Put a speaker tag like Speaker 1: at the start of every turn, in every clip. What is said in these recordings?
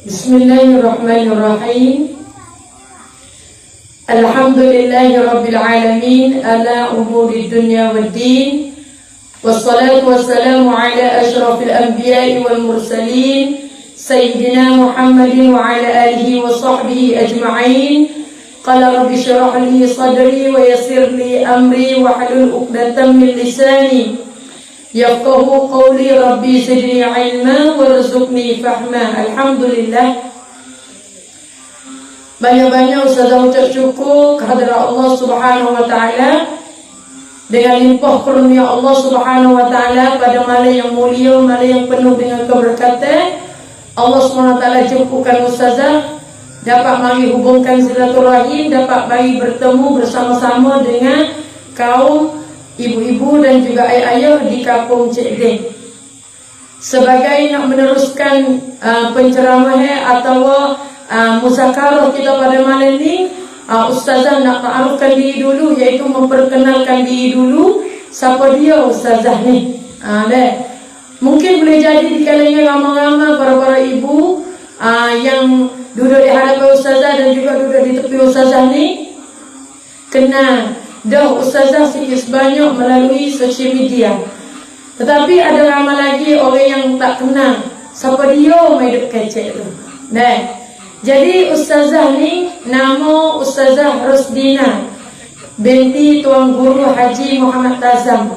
Speaker 1: Bismillahirrahmanirrahim. Alhamdulillahirabbil alamin ala umuri dunya waddin. Wassalatu wassalamu ala asyrafil anbiya'i wal mursalin sayyidina Muhammadin wa ala alihi wa sahbihi ajma'in. Qala rabbi shrah li sadri wa yassir li amri wa hlul 'uqdatam min lisani yafqahu qawli. Rabbi zidni ilma warzuqni fahma. Alhamdulillah, banyak-banyak ustazah ucap syukur kehadirat Allah Subhanahu wa taala dengan limpah karunia Allah Subhanahu wa taala pada malam yang mulia, malam yang penuh dengan keberkatan. Allah Subhanahu wa taala jemputkan ustazah dapat mari hubungkan silaturahim, dapat mari bertemu bersama-sama dengan kaum ibu-ibu dan juga ayah-ayah di kampung Cik Deng. Sebagai nak meneruskan penceramaan atau muzakarah kita pada malam ini, ustazah nak ta'arufkan diri dulu, iaitu memperkenalkan diri dulu. Siapa dia ustazah ni? Mungkin boleh jadi di kalangan ramai-ramai para ibu yang duduk di hadapan ustazah dan juga duduk di tepi ustazah ni kenal dah ustazah sikit sebanyak melalui sosial media. Tetapi ada ramai lagi orang yang tak kenal siapa dia hidup kecil tu. Jadi ustazah ni nama Ustazah Rusdina binti Tuan Guru Haji Muhammad Tazam,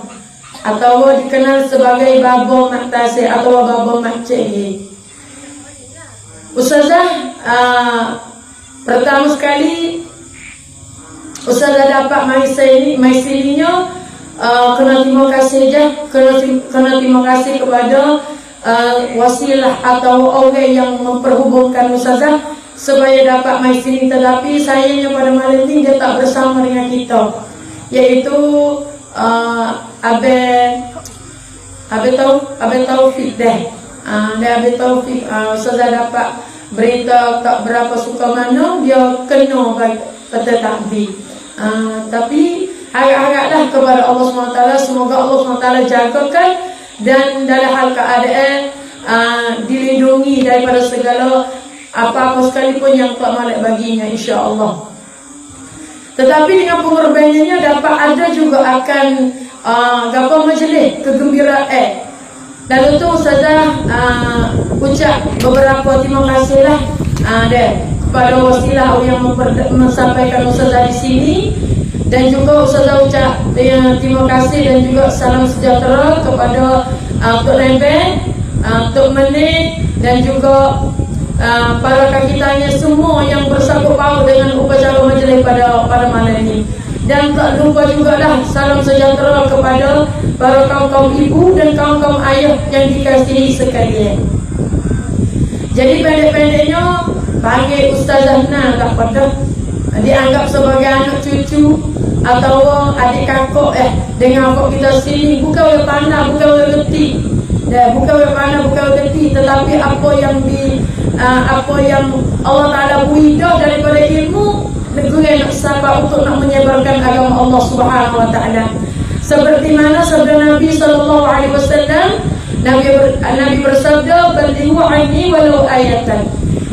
Speaker 1: atau dikenal sebagai Babo Mak Tasir atau Babo Mak Cik. Ustazah pertama sekali ustazah dapat mai sininya, kena terima kasih je, kena terima kasih kepada wasilah atau orang yang memperhubungkan ustazah supaya dapat mai sini. Tetapi sayangnya pada malam ini dia tak bersama dengan kita, iaitu Abe Taufik deh. Abe Taufik, ustazah dapat berita tak berapa suka mana dia kena pada takbir. Tapi harap-haraplah kepada Allah SWT, semoga Allah SWT jagakan dan dalam hal keadaan dilindungi daripada segala apa-apa sekalipun yang tak malak baginya, insya-Allah. Tetapi dengan pengorbanannya dapat ada juga akan majlis kegembiraan. Lalu tu ustazah ucap beberapa terima kasihlah kepada wasilah yang menyampaikan ustazah di sini, dan juga ustazah ucap terima kasih dan juga salam sejahtera kepada Tok Lembeng, Tok Menik dan juga para kakitanya semua yang bersangkut paut dengan upacara majlis pada malam ini. Dan tak lupa juga dah salam sejahtera kepada para kaum-kaum ibu dan kaum-kaum ayah yang dikasihi sekalian. Jadi pendek-pendeknya panggil Ustazah Na tak pada dianggap sebagai anak cucu atau adik kakak dengan apa kita sini. Bukan orang pandai, bukan orang reti, bukan orang pandai, bukan orang reti, tetapi apa yang Allah Ta'ala beri daripada ilmu, negeri nak sabar untuk nak menyebarkan agama Allah Subhanahu Wa Ta'ala. Seperti mana sabda Nabi SAW, Nabi bersabda, "Ballighu anni walau ayatan."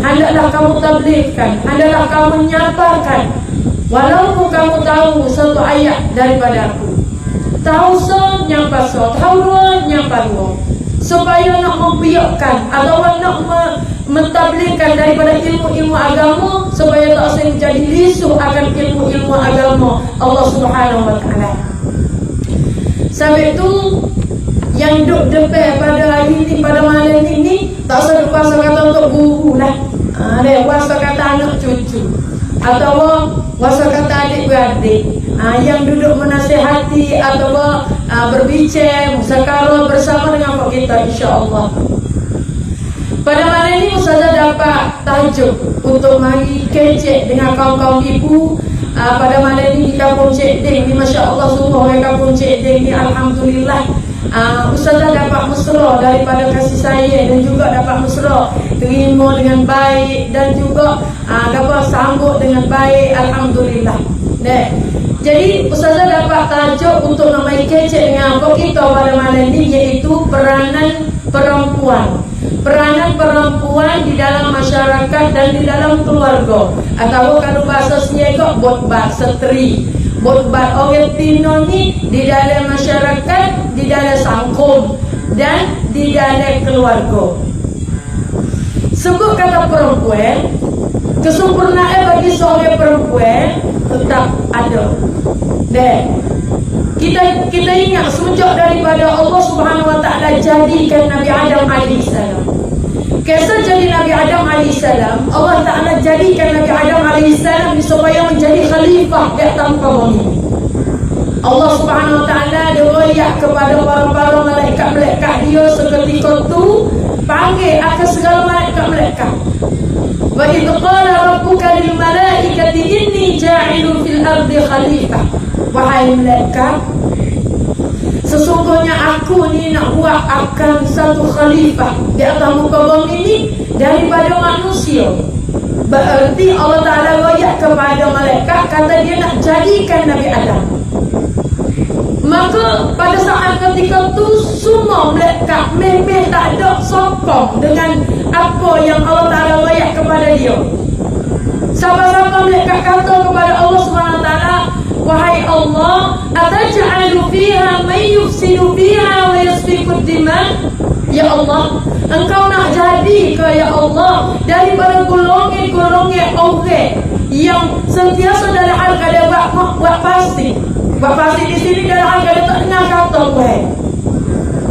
Speaker 1: Hendaklah kamu tabligkan, hendaklah kamu nyabarkan, walaupun kamu tahu satu ayat daripada aku. Tahu so nyampa so, tahu dua nyampa dua, supaya nak membiarkan atau nak mentabligkan daripada ilmu-ilmu agama, supaya tak sering jadi lisuh akan ilmu-ilmu agama Allah Subhanahu Wa Ta'ala. Sampai itu yang duduk depan pada hari ini, pada malam ini, tak usah kuasa kata untuk guru lah. Kuasa kata anak cucu atau kuasa kata adik-beradik yang duduk menasihati atau berbicara musakarah bersama dengan kita, insya-Allah. Pada malam ini ustazah dapat tajuk untuk mari kecek dengan kaum-kaum ibu pada malam ini di kampung Cik Deng ni. Masya-Allah, semua orang kampung Cik Deng ni alhamdulillah ustazah dapat mesra daripada kasih sayang dan juga dapat mesra terima dengan baik dan juga dapat sambut dengan baik, alhamdulillah. Jadi ustazah dapat tajuk untuk nama kecek dengan apa kita pada malam ini, iaitu peranan perempuan. peranan perempuan di dalam masyarakat dan di dalam keluarga, atau kalau bahasa Siaga botbat setri, botbat orang Tino ni di dalam masyarakat, di dalam sangkum dan di dalam keluarga. Sebut kata perempuan, kesempurnaan bagi seorang perempuan tetap ada. Dan kita ingat sejak daripada Allah Subhanahu Wa Taala jadikan Nabi Adam alaihissalam. Kisah jadi Nabi Adam alaihissalam, Allah Taala jadikan Nabi Adam alaihissalam supaya menjadi khalifah di atas muka bumi. Allah Subhanahu Wa Taala diriwayat kepada para malaikat dia seketika tu panggil akan segala malaikat. Wa idh qala rabbuka lil malaikati inni ja'ilun fil ardi khalifah. Wahai malaikat, sesungguhnya aku ni nak buat akan satu khalifah di atas muka bumi ini daripada manusia. Berarti Allah Ta'ala royak kepada malaikat, kata dia nak jadikan Nabi Adam. Maka pada saat ketika tu semua malaikat memang tak ada sokong dengan apa yang Allah Ta'ala royak kepada dia. Siapa-siapa malaikat kata kepada Allah Subhanahu Wa Ta'ala, wahai Allah, ataj'alu fiha man yufsidu fiha wa yasfiku dima? Ya Allah, engkau nak jadi ke ya Allah daripada golongan orang yang sentiasa dalam hal keadaan buat pasti. Buat pasti di sini dalam hal keadaan tak dengar kata Tuhan.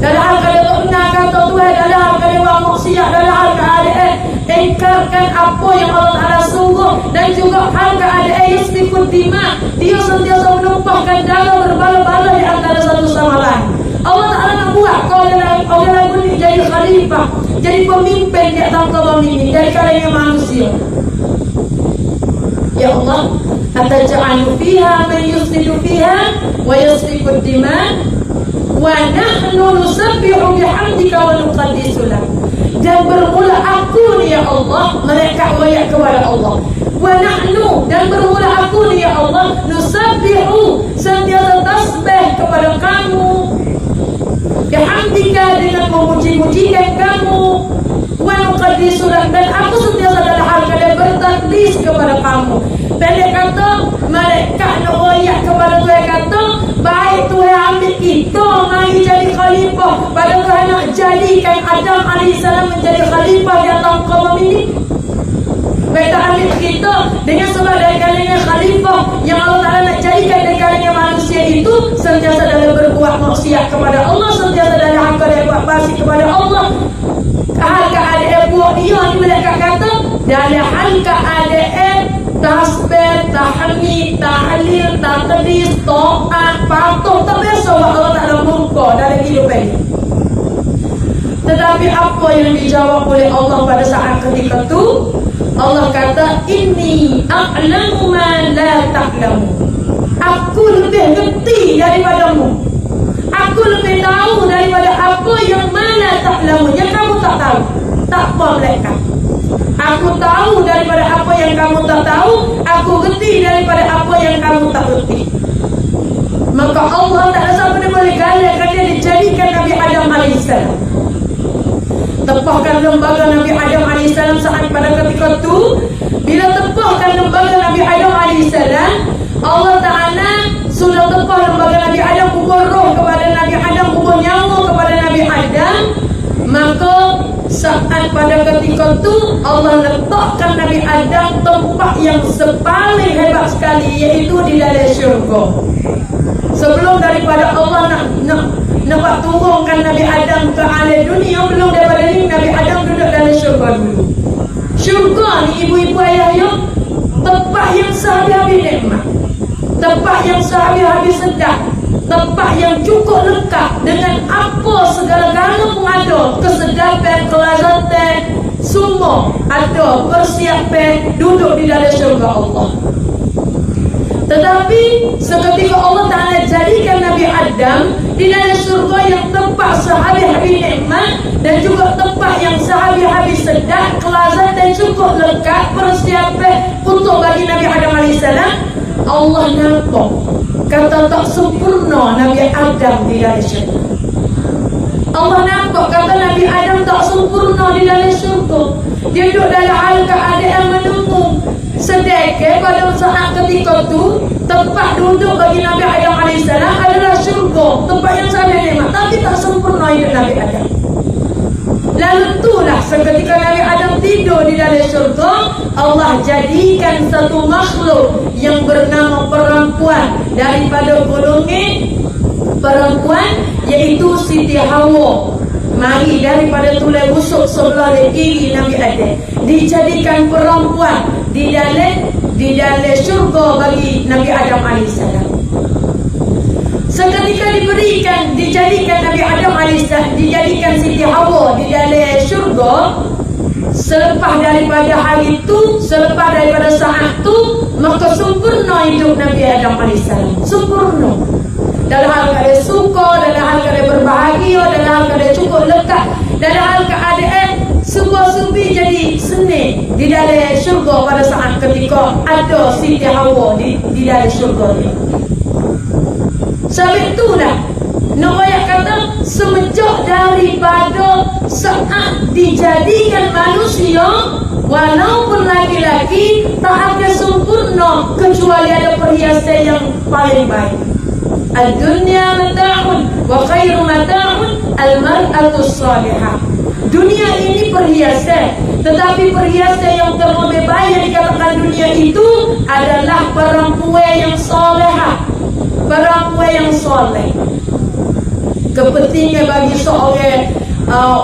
Speaker 1: Dalam hal keadaan tak dengar kata Tuhan, dalam hal keadaan buat maksiat, dalam hal keadaan engkarkan apa yang Allah Ta'ala suruh, dan juga hal keadaan yasfiku dima, dia sentiasa menumpahkan darah berbala-bala di antara satu sama lain. Allah Ta'ala nak buat orang lagu ni jadi khalifah, jadi pemimpin di atas muka bumi ini dari kalangan manusia. Ya Allah, ataj'alu fiha man yufsidu fiha wa yasfiku dima wa nahnu nusabbihu bihamdika wa nuqaddisu lak. Dan bermula aku ni ya Allah, mereka royak kepada Allah. Wa nahnu, dan bermula aku ni ya Allah, nusabbihu, sentiasa tasbih kepada kamu, bihamdika, dengan memuji-mujikan kamu, wa nuqaddisu lak, dan aku sentiasa dalam hal keadaan bertakdis kepada kamu. Pendek kata, mereka nak royak kepada Tuhan, kata baik Tuhan ambil kita mari jadi khalifah, pada Tuhan nak jadikan Adam alaihissalam menjadi khalifah di atas muka bumi ini. Baik tak ambil kita dengan sebab dari kalangan khalifah yang Allah Ta'ala nak jadikan dari kalangan manusia itu sentiasa dalam berbuat maksiat kepada Allah, sentiasa dalam hal keadaan buat pasti kepada Allah. Hal keadaan buat dia ni mereka kata dalam hal keadaan tasbih, tahmid, tahlil, taqdis, taat, patuh, tak biasa Allah Ta'ala murka dalam kehidupan ini. Tetapi apa yang dijawab oleh Allah pada saat ketika itu? Allah kata, inni a'lamu ma la ta'lamu. Aku lebih ngerti daripadamu. Aku lebih tahu daripada apa yang mana ta'lamu, yang kamu tak tahu. Tak apa mereka. Aku tahu daripada apa yang kamu tak tahu, aku reti daripada apa yang kamu tak reti. Maka Allah tak rasa pada boleh galakkan dia dijadikan Nabi Adam alaihissalam. Tepahkan lembaga Nabi Adam alaihissalam saat pada ketika itu. Bila tepahkan lembaga Nabi Adam alaihissalam, Allah Ta'ala sudah tepah lembaga Nabi Adam, kubur roh kepada Nabi Adam, kubur nyawa kepada Nabi Adam. Maka saat pada ketika itu Allah letakkan Nabi Adam tempat yang paling hebat sekali, iaitu di dalam syurga. Sebelum daripada Allah nak turunkan Nabi Adam ke alam dunia, belum daripada ini Nabi Adam duduk dalam syurga dulu. Syurga ni ibu-ibu ayah, tempat yang sehabis-habis nikmat, tempat yang sehabis-habis sedap, tempat yang cukup lengkap dengan apa segala-galanya pun ada, kesedapan, kelazatan, semua ada persiapan duduk di dalam syurga Allah. Tetapi seketika Allah Ta'ala jadikan Nabi Adam di dalam syurga yang tempat sehabis-habis nikmat dan juga tempat yang sehabis-habis sedap, kelazatan cukup lengkap, persiapan untuk bagi Nabi Adam AS. Allah nampak kata tak sempurna Nabi Adam di dalam syurga. Allah nampak kata Nabi Adam tak sempurna di dalam syurga. Dia duduk dalam hal keadaan menunggu. Sedekah pada saat ketika tu tempat duduk bagi Nabi Adam AS adalah syurga, tempat yang sangat nikmat, tapi tak sempurna hidup Nabi Adam. Lalu itulah seketika Nabi Adam tidur di dalam syurga, Allah jadikan satu makhluk yang bernama perempuan daripada golongan perempuan, iaitu Siti Hawa. Mari daripada tulang rusuk sebelah kiri Nabi Adam dijadikan perempuan di dalam syurga bagi Nabi Adam AS. Seketika dijadikan Nabi Adam AS, dijadikan Siti Hawa di dalam syurga. Selepas daripada hari itu, selepas daripada saat itu, maka sempurna hidup Nabi Adam AS. Sempurna dalam hal keadaan suka, dalam hal keadaan berbahagia, dalam hal keadaan cukup lekat, dalam hal keadaan sebuah-sebuah jadi seni di dalam syurga pada saat ketika ada Siti Hawa di dalam syurga ni. Sebab itulah Nubuat kata semenjak daripada saat dijadikan manusia, walaupun laki-laki tak akan sempurna kecuali ada perhiasan yang paling baik. Ad-dunya mata'un wa khairu mata'un al-mar'atu salihah. Dunia ini perhiasan, tetapi perhiasan yang terlebih baik yang dikatakan dunia itu adalah perempuan yang salihah, perempuan yang soleh. Kepentingan bagi seorang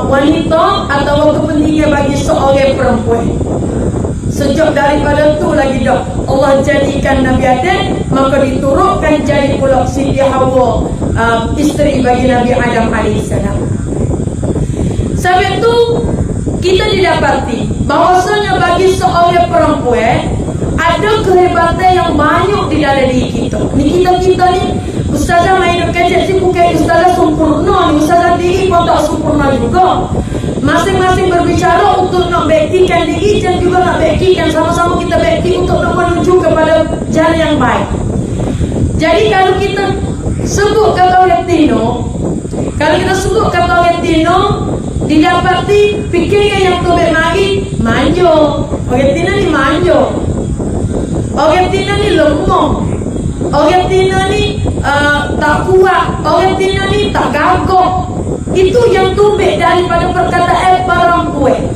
Speaker 1: wanita atau kepentingan bagi seorang perempuan. Sejak daripada tu lagi dah Allah jadikan Nabi Adam, maka diturunkan jadi pula Siti Hawa isteri bagi Nabi Adam AS. Sebab itu kita didapati bahawasanya bagi seorang perempuan ada kehebatan yang banyak di dalam diri kita. Ni kita ni ustazah main duk kecek si bukan ustazah sempurna ni, ustazah diri pun tak sempurna juga. Masing-masing berbicara untuk nak baktikan diri dan juga nak baktikan, sama-sama kita bakti untuk nak menuju kepada jalan yang baik. Jadi kalau kita sebut kata orang Tino, kalau kita sebut kata orang Tino, didapati fikiran yang tu mari manjo. Orang Tino ni manjo, orang Tino ni lemah, orang Tino ni tak kuat, orang Tino ni tak gagah. Itu yang tumbik daripada perkataan perempuan.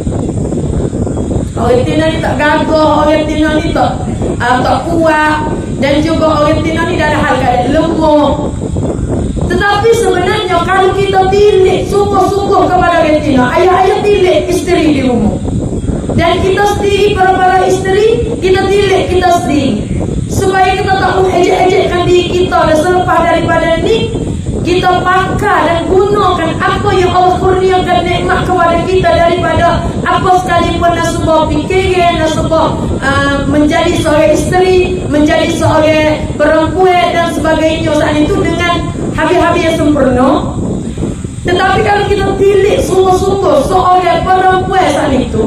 Speaker 1: Orang Tino ni tak gagah, orang Tino ni tak kuat, dan juga orang Tino ni dalam hal keadaan lemah. Tetapi sebenarnya kalau kita tilik sungguh-sungguh kepada orang Tino, ayah-ayah tilik isteri di rumah, dan kita sendiri para isteri, kita tilik kita sendiri, supaya kita tak mengejek-ejekkan diri kita. Dan selepas daripada ni, kita pakai dan gunakan apa yang Allah kurniakan nikmat kepada kita daripada apa sekalipun nasabah fikiran, nasabah menjadi seorang isteri, menjadi seorang perempuan dan sebagainya saat itu dengan habis-habis yang sempurna. Tetapi kalau kita tilik sungguh-sungguh seorang perempuan saat itu,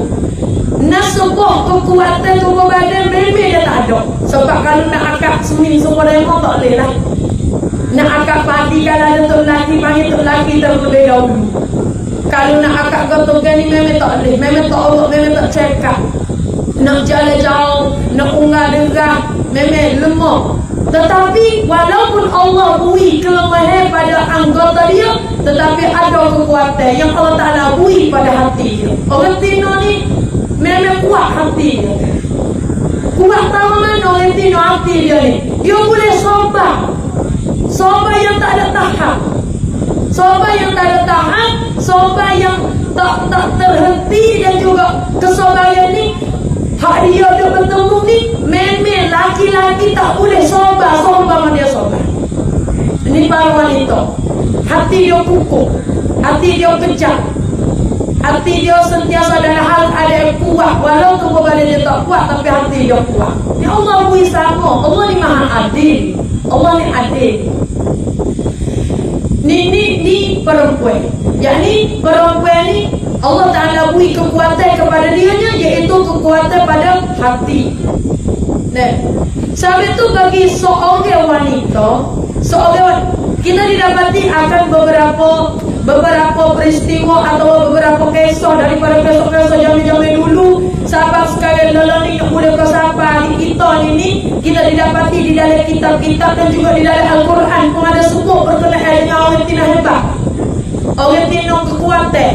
Speaker 1: nasabah kekuatan tubuh badan memang dia tak ada. Sebab kalau nak akak semini semua memang tak boleh lah. Nak akak padi kalau ada tok lelaki, panggil tok lelaki terlebih dahulu. Kalau nak akak gotokan ni memang tak boleh, memang tak orang, memang tak cekak. Nak jalan jauh, nak unggah dengar, memang lemah. Tetapi walaupun Allah bui kelemahan pada anggota dia, tetapi ada kekuatan yang Allah Ta'ala bui pada hati dia. Orang Tino ni memang kuat hati dia. Kuat tahu mana orang Tino hati dia ni. Dia boleh sabar. Sabar yang tak ada tahap, sabar yang tak ada tahap, sabar yang tak terhenti, dan juga kesabaran ni hak dia bertemu ni memang laki-laki tak boleh sabar sama dia sabar. Ini para wanita, hati dia kukuh, hati dia kejam, hati dia sentiasa dalam hal ada kuat, walau tubuh badan dia tak kuat tapi hati dia kuat. Ya Allah bui sama, Allah ni maha adil, Allah ni adil. Ni perempuan, yakni perempuan ni Allah Ta'ala beri kekuatan kepada dianya, iaitu kekuatan pada hati. Nah, sebab itu bagi seorang wanita, kita didapati akan beberapa peristiwa atau beberapa kisah daripada kisah-kisah zaman-zaman dulu. Sahabat sekalian lelaki nak boleh bersapa di kita ini, kita didapati di dalam kitab-kitab dan juga di dalam Al-Quran pun ada sebut berkenaan dengan orang tina hebat, orang tina kekuatan.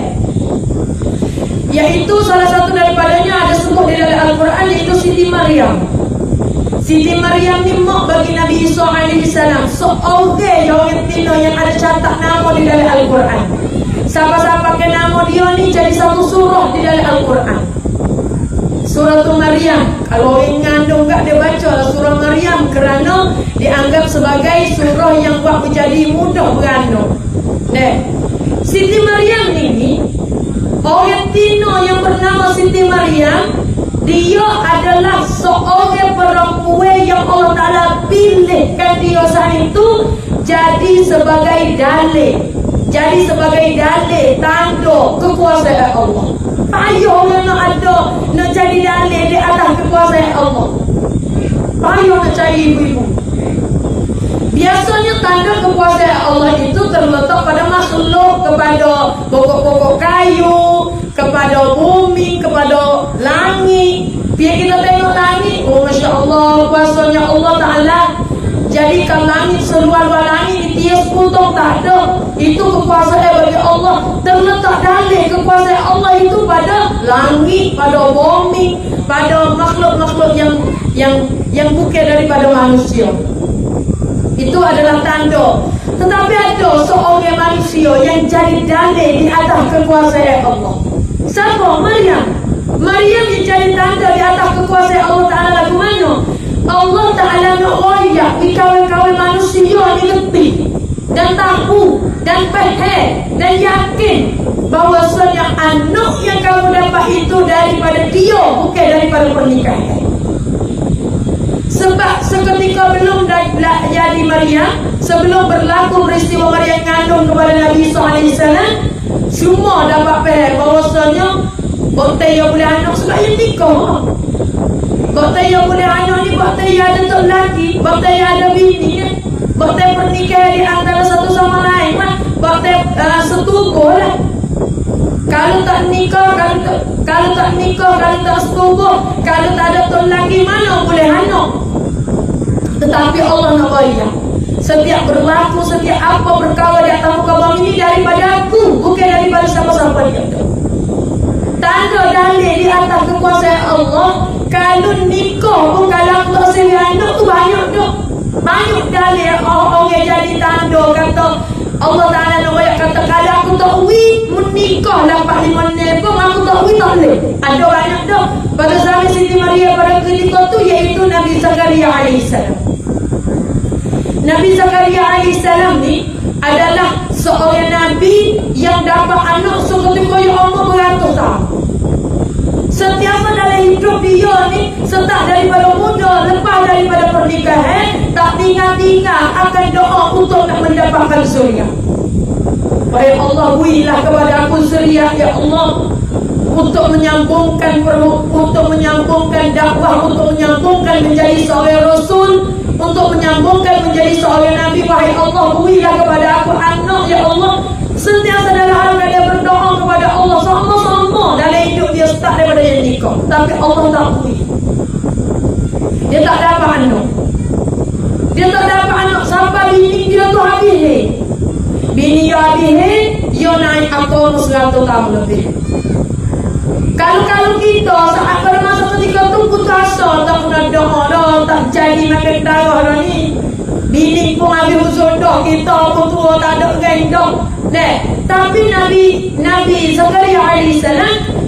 Speaker 1: Yaitu salah satu daripadanya ada sebut di dalam Al-Quran, yaitu Siti Maryam. Siti Maryam ni mak bagi Nabi Isa AS, seorang tina yang ada catat nama di dalam Al-Quran. Siapa-siapa ke nama dia ni jadi satu surah di dalam Al-Quran. Surah Maryam. Kalau orang ngandung tak dia baca surah Maryam kerana dianggap sebagai surah yang buat menjadi mudah berandung. Siti Maryam ni orang tina yang bernama Siti Maryam, dia adalah seorang perempuan yang Allah Ta'ala pilihkan dia saat itu jadi sebagai dalil, jadi sebagai dalil tanda kekuasaan Allah. Payah orang nak jadi dalil di atas kekuasaan Allah. Payah nak cari ibu-ibu. Biasanya tanda kekuasaan Allah itu terletak pada makhluk, kepada pokok-pokok kayu, kepada bumi, kepada langit. Biar kita tengok langit, oh Masya Allah, kuasanya Allah Ta'ala jadikan langit seluar-luar langit ditias putung tak ada. Itu kekuasaan bagi Allah. Terletak dalil kekuasaan Allah itu pada langit, pada bumi, pada makhluk-makhluk yang bukan daripada manusia. Itu adalah tanda. Tetapi ada seorang manusia yang jadi dalil di atas kekuasaan Allah. Siapa? Maryam. Maryam yang jadi tanda di atas kekuasaan Allah Ta'ala lagu mana? Allah Ta'ala nak royak di kawan-kawan manusia ni lebih dan tahu dan faham dan yakin bahawasanya anak yang kamu dapat itu daripada dia, bukan daripada pernikahan. Sebab seketika belum jadi Maryam, sebelum berlaku peristiwa Maryam ngandung kepada Nabi Isa AS, semua dapat faham bahawasanya bakti yang boleh anak sebab yang nikah. Bakti yang boleh anak ni bakti yang ada tok lelaki, bakti yang ada bini, bakti pernikahan di antara satu sama lain, bakti setubuh lah. Kalau tak nikah, kalau tak setubuh, kalau tak ada tok lelaki, mana boleh anak. Tetapi Allah nak bayar. Setiap berlaku, setiap apa berkala di atas muka bumi ini daripada aku, bukan daripada siapa-siapa dia. Tanda dalil di atas kekuasaan Allah. Kalau nikah pun kalau aku tak seri anak tu banyak dah. Banyak dalil orang jadi tanda kata Allah Ta'ala nak banyak kata kalau aku tak menikah dapat 5 pun aku tak tak boleh. Ada banyak dah. Pada zaman Siti Maryam pada ketika tu iaitu Nabi Zakaria AS. Nabi Zakaria AS ni adalah seorang Nabi yang dapat anak seketika yang umur beratus tahun. Setiap dalam hidup dia ni start daripada muda, lepas daripada pernikahan, tak tinggal-tinggal akan doa untuk nak mendapatkan suriah. Wahai Allah, berilah kepada aku suriah ya Allah, untuk menyambungkan dakwah, untuk menyambungkan menjadi seorang rasul, untuk menyambungkan menjadi seorang nabi. Wahai Allah, berilah kepada aku anak ya Allah. Sentiasa dalam hal dia berdoa kepada Allah sama-sama dalam hidup dia start daripada yang nikah. Tapi Allah tak beri. Dia tak dapat anak. Dia tak dapat anak sampai bini dia tu habis ni. Bini dia habis ni, dia naik akal 100 tahun lebih. Kalau kita saat pada masa ketika tu putus asa, tak pernah doa dah, tak jadi makan darah dah ni. Bini pun habis usul dah, kita pun tua tak ada gendong. Tapi Nabi Zakaria AS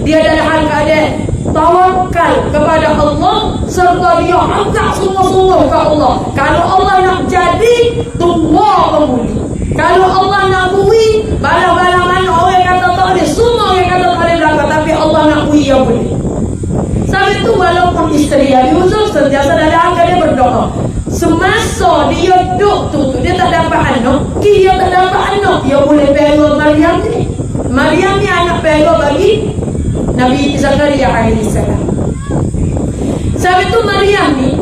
Speaker 1: dia dalam hal keadaan tawakal kepada Allah serta dia angkat sungguh-sungguh ke Allah. Kalau Allah nak jadi, tua pemuli. Kalau Allah nak bui, bala-bala mana orang kata tak boleh, semua orang kata tak boleh belakang, tapi Allah nak bui yang boleh. Sebab itu walaupun isteri yang diusul sentiasa dalam hal dia berdoa. Semasa dia duduk tu dia tak dapat anak, dia tak dapat anak, dia boleh pera Maryam ni. Maryam ni anak pera bagi Nabi Zakaria AS. Sebab itu Maryam ni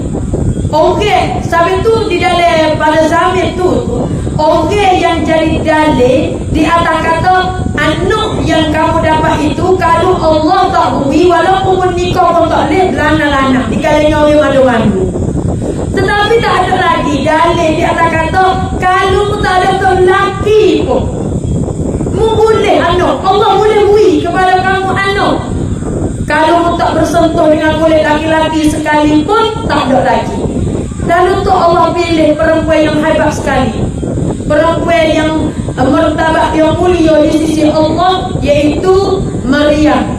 Speaker 1: Okey, sampai tu di dalam pada zaman tu orang yang jadi dalil di atas kata anak yang kamu dapat itu kalau Allah tak beri walaupun nikah pun tak boleh lana-lana di kalangan orang mandu-mandu. Tetapi tak ada lagi dalil di atas kata kalau tak ada tu lelaki pun boleh anak, Allah boleh beri kepada kamu anak. Kalau tak bersentuh dengan kulit laki-laki sekalipun tak ada lagi. Lalu tu Allah pilih perempuan yang hebat sekali, perempuan yang martabat yang mulia di sisi Allah, iaitu Maryam.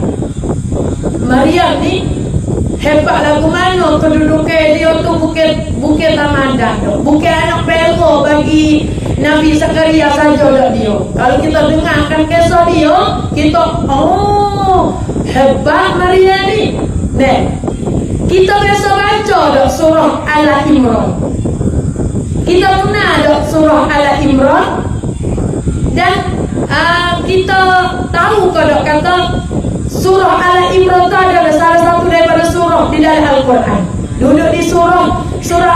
Speaker 1: Maryam ni hebat lagu mana kedudukan dia tu bukan tamandan, bukan anak pera bagi Nabi Zakaria saja dah dia. Kalau kita dengarkan kisah dia, kita hebat Maryam ni. Kita biasa baca dak surah Al-Imran. Kita kenal dak surah Al-Imran. Dan kita tahu ke dak kata surah Al-Imran itu adalah salah satu daripada surah di dalam Al-Quran. Duduk di surah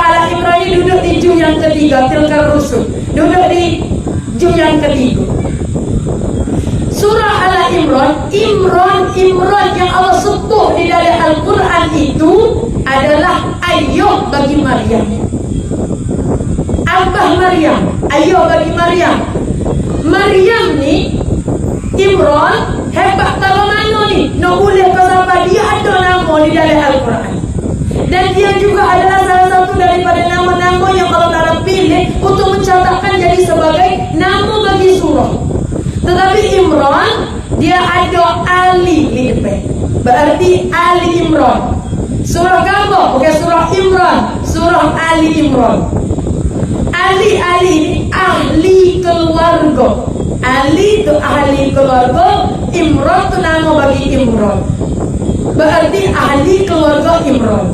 Speaker 1: Al-Imran ini duduk di juz yang ketiga, Tilkar Rusul. Duduk di juz yang ketiga. Surah Al-Imran, Imran yang Allah sebut di dalam Al-Quran itu adalah ayah bagi Maryam. Abah Maryam, ayah bagi Maryam. Maryam ni, Imran, hebat tahu mana ni? Nak boleh pasal dia ada nama di dalam Al-Quran. Dan dia juga adalah salah satu daripada nama-nama yang Allah Ta'ala pilih untuk mencatatkan jadi sebagai nama bagi surah. Tetapi Imran, dia ada Ali di depan. Berarti Ali Imran. Surah apa? Bukan surah Imran, surah Ali Imran. Ali ini ahli keluarga. Ali itu ahli keluarga, Imran itu nama bagi Imran. Berarti ahli keluarga Imran.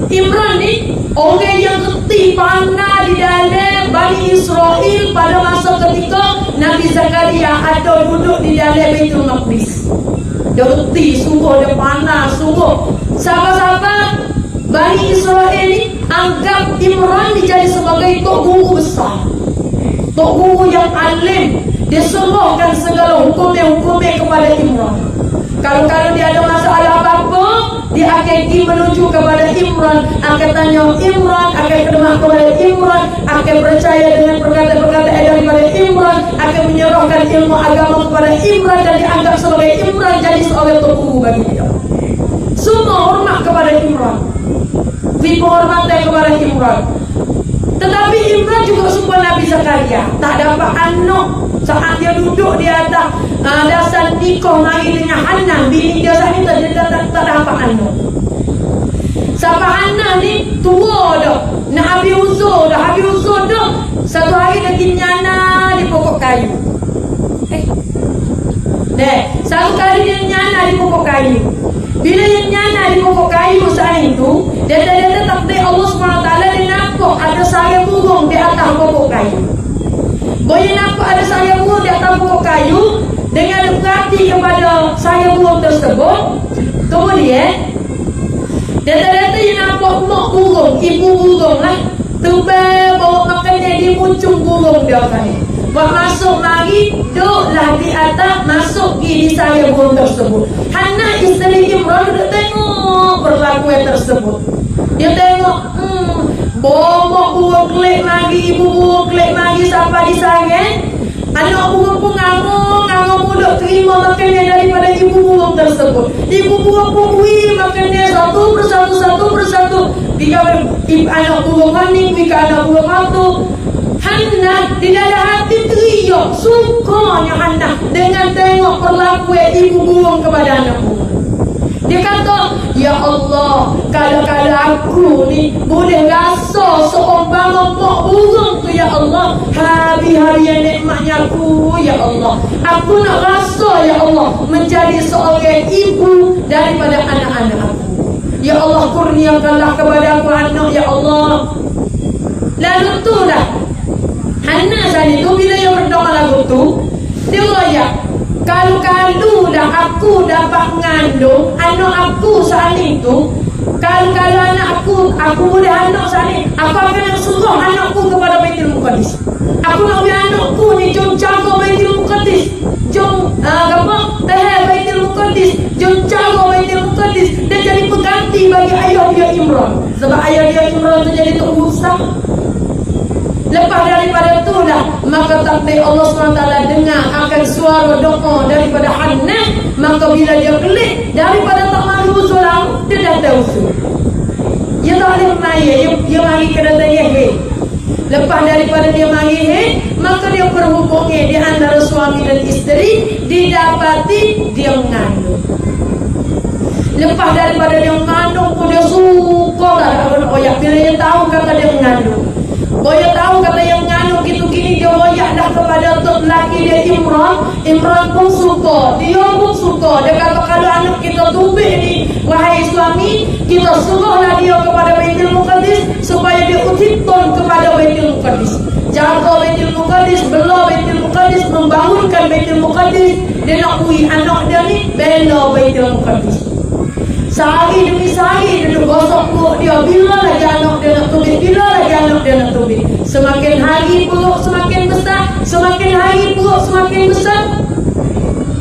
Speaker 1: Imran ni orang yang reti pandai di dalam Bani Israel pada masa ketika Nabi Zakaria ada duduk di dalam Baitul Maqdis. Dia reti sungguh, dia pandai sungguh. Sahabat-sahabat Bani Israel ni anggap Imran dijadi sebagai tok guru besar, tok guru yang alim. Dia serahkan segala hukum-hukumnya kepada Imran. Kalau dia ada masalah apa-apa, dia akan pergi menuju kepada Imran, akan tanya Imran, akan kedemah kepada Imran, akan percaya dengan perkataan-perkataan daripada Imran, akan menyerahkan ilmu agama kepada Imran, dan dianggap sebagai Imran jadi seorang guru bagi dia. Semua hormat kepada Imran, beri penghormatan kepada Imran. Tetapi Imran juga supaya Nabi Zakaria tak dapat anak saat dia duduk di atas dasar nikah mari dengan Hannah, bini dia saat ni tak dapat anak. Sampai Hannah ni tua dah, nak habis uzur dah. Satu hari dia pergi nyana di pokok kayu. Satu kali dia nyana di pokok kayu. Bila dia nyana di pokok kayu saat itu, dia takdir Allah SWT, dia nampak ada sarang burung di atas pokok kayu. Boleh nampak ada sarang burung di atas pokok kayu. Dengan berhati kepada sarang burung tersebut, kemudian dia nampak mak burung, ibu burung lah, tebal bawa makannya di muncung burung dia kan. Buat masuk mari, duduklah di atas, masuk di sarang burung tersebut. Hannah isteri Imran duduk tengok perlakuan tersebut. Dia tengok, bawa burung kelik mari, ibu burung kelik mari sampai di sarang. Anak burung pun ngamuk duduk terima makanan daripada ibu burung tersebut. Ibu burung pun beri makanan satu persatu. Jika anak burung maning, jika anak burung matu, Hannah di dalam hati teriak, sukanya Hannah dengan tengok perlakuan ibu burung kepada anak burung. Dia kata, ya Allah, kalau aku ni boleh rasa seumpama mak burung tu, ya Allah, hari-hari nikmatnya aku, ya Allah. Aku nak rasa, ya Allah, menjadi seorang ibu daripada anak-anak aku. Ya Allah, kurniakanlah kepada aku anak, ya Allah. Lalu tu dah Hannah saat itu bila dia berdoa lagu tu, dia royak, kalau dah aku dapat mengandung anak aku saat itu, Kalau anak aku boleh anak sana, aku akan suruh anakku kepada Baitul Muqaddis. Aku nak bagi anakku ni jom jaga Baitul Muqaddis, jom tahir Baitul Muqaddis, jom jaga Baitul Muqaddis, dan jadi pengganti bagi ayah dia Imran. Sebab ayah dia Imran tu jadi Tok Musa. Lepas daripada itulah maka takdir Allah SWT dengar akan suara doa daripada Hannan. Maka bila dia kelik daripada tak mahu solat, dia dah tahu usul. Dia tak boleh maya, dia mari kena tanya Lepas daripada dia mari maka dia berhubungan di antara suami dan isteri, didapati dia mengandung. Lepas daripada dia mengandung pun dia suka lah oyak. Bila dia tahu kata dia mengandung, dia tahu kata yang mengandung gitu kini, dia oyak dah kepada tok lelaki dia Imran pun suka, dia pun suka. Dia kata kalau anak kita tumbih ni, wahai suami, kita suruhlah dia kepada Baitul Muqaddis supaya dia utipkan kepada Baitul Muqaddis, jaga Baitul Muqaddis, bela Baitul Muqaddis, membangunkan Baitul Muqaddis. Dia nak ui anak dia ni bela Baitul Muqaddis. Sehari demi sehari duduk gosok perut dia. Bila lagi anak dia nak tubik, bila lagi anak dia nak tubik. Semakin hari perut semakin besar, semakin hari perut semakin besar.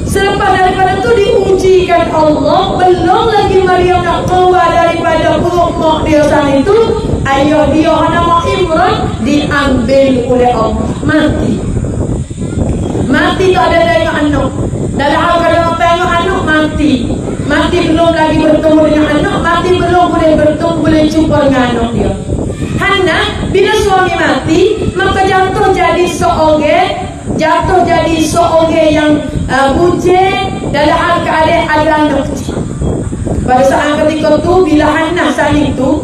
Speaker 1: Selepas daripada tu diujikan Allah, belum lagi Maryam nak keluar daripada perut mak dia sana itu, ayah dia nama Imran diambil oleh Allah, mati tak ada tengok anak. Dalam hal kalau tengok anak mati belum lagi bertemu dengan anak, mati belum boleh bertemu, boleh jumpa dengan anak dia. Hana bila suami mati maka jatuh jadi seorang yang bujang dalam hal keadaan ada anak kecil. Pada saat ketika tu bila Hana saling tu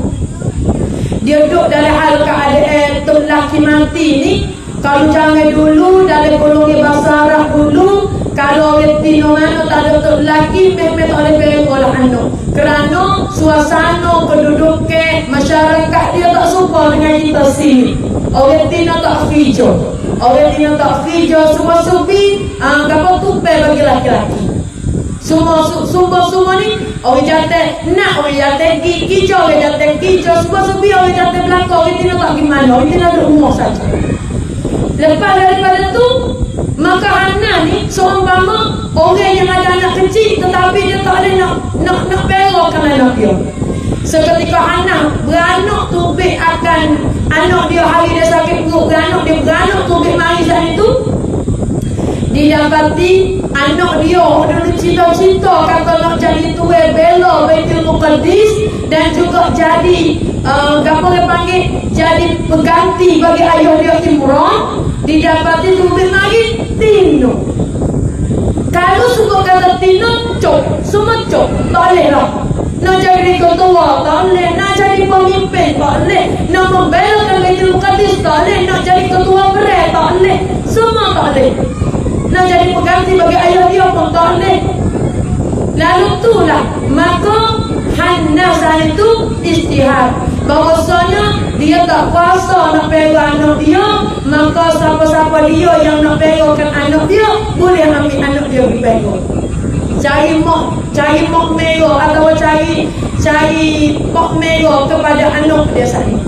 Speaker 1: dia duduk dalam hal keadaan tu lelaki mati ni. Kalau jangan dulu dalam golongan bahasa Arab dulu, kalau orang tino mana tak ada tok lelaki, memang tak boleh pergi oleh anak. Kerana suasana kedudukan masyarakat dia tak serupa dengan kita sini. Orang tino tak hijau, semua subi apa tupai bagi laki-laki. Semua ni orang jatuh nak, orang jatuh hijau, semua subi orang jatuh belakang. Orang tino tak gimana, orang tino ada umur saja. Lepas daripada tu maka Hana ni seumpama orang yang ada anak kecil tetapi dia tak ada nak berokan anak dia. Seketika Hana beranak tubik akan anak dia, hari dia sakit perut, beranak tubik mari saat itu, didapati anak dia dulu cita-cita kata nak jadi tuan bela Baitul Muqaddis dan juga jadi apa dia panggil, jadi pengganti bagi ayah dia Imran. Didapati tubik mari tino. Kalau suka kata tino semua tak boleh lah. Nak jadi ketua tak boleh, nak jadi pemimpin tak boleh, nak membelakan Baitul Muqaddis tak boleh, nak jadi ketua berai tak boleh, semua tak boleh. Nak jadi pengganti bagi ayah dia pun tak boleh. Lalu itulah maka Hana saat itu istihad bahawasanya dia tak kuasa nak pegang anak dia, maka siapa-siapa dia yang nak pegangkan anak dia boleh ambil anak dia dipegang. Cari mak merah atau cari mak merah kepada anak dia sendiri.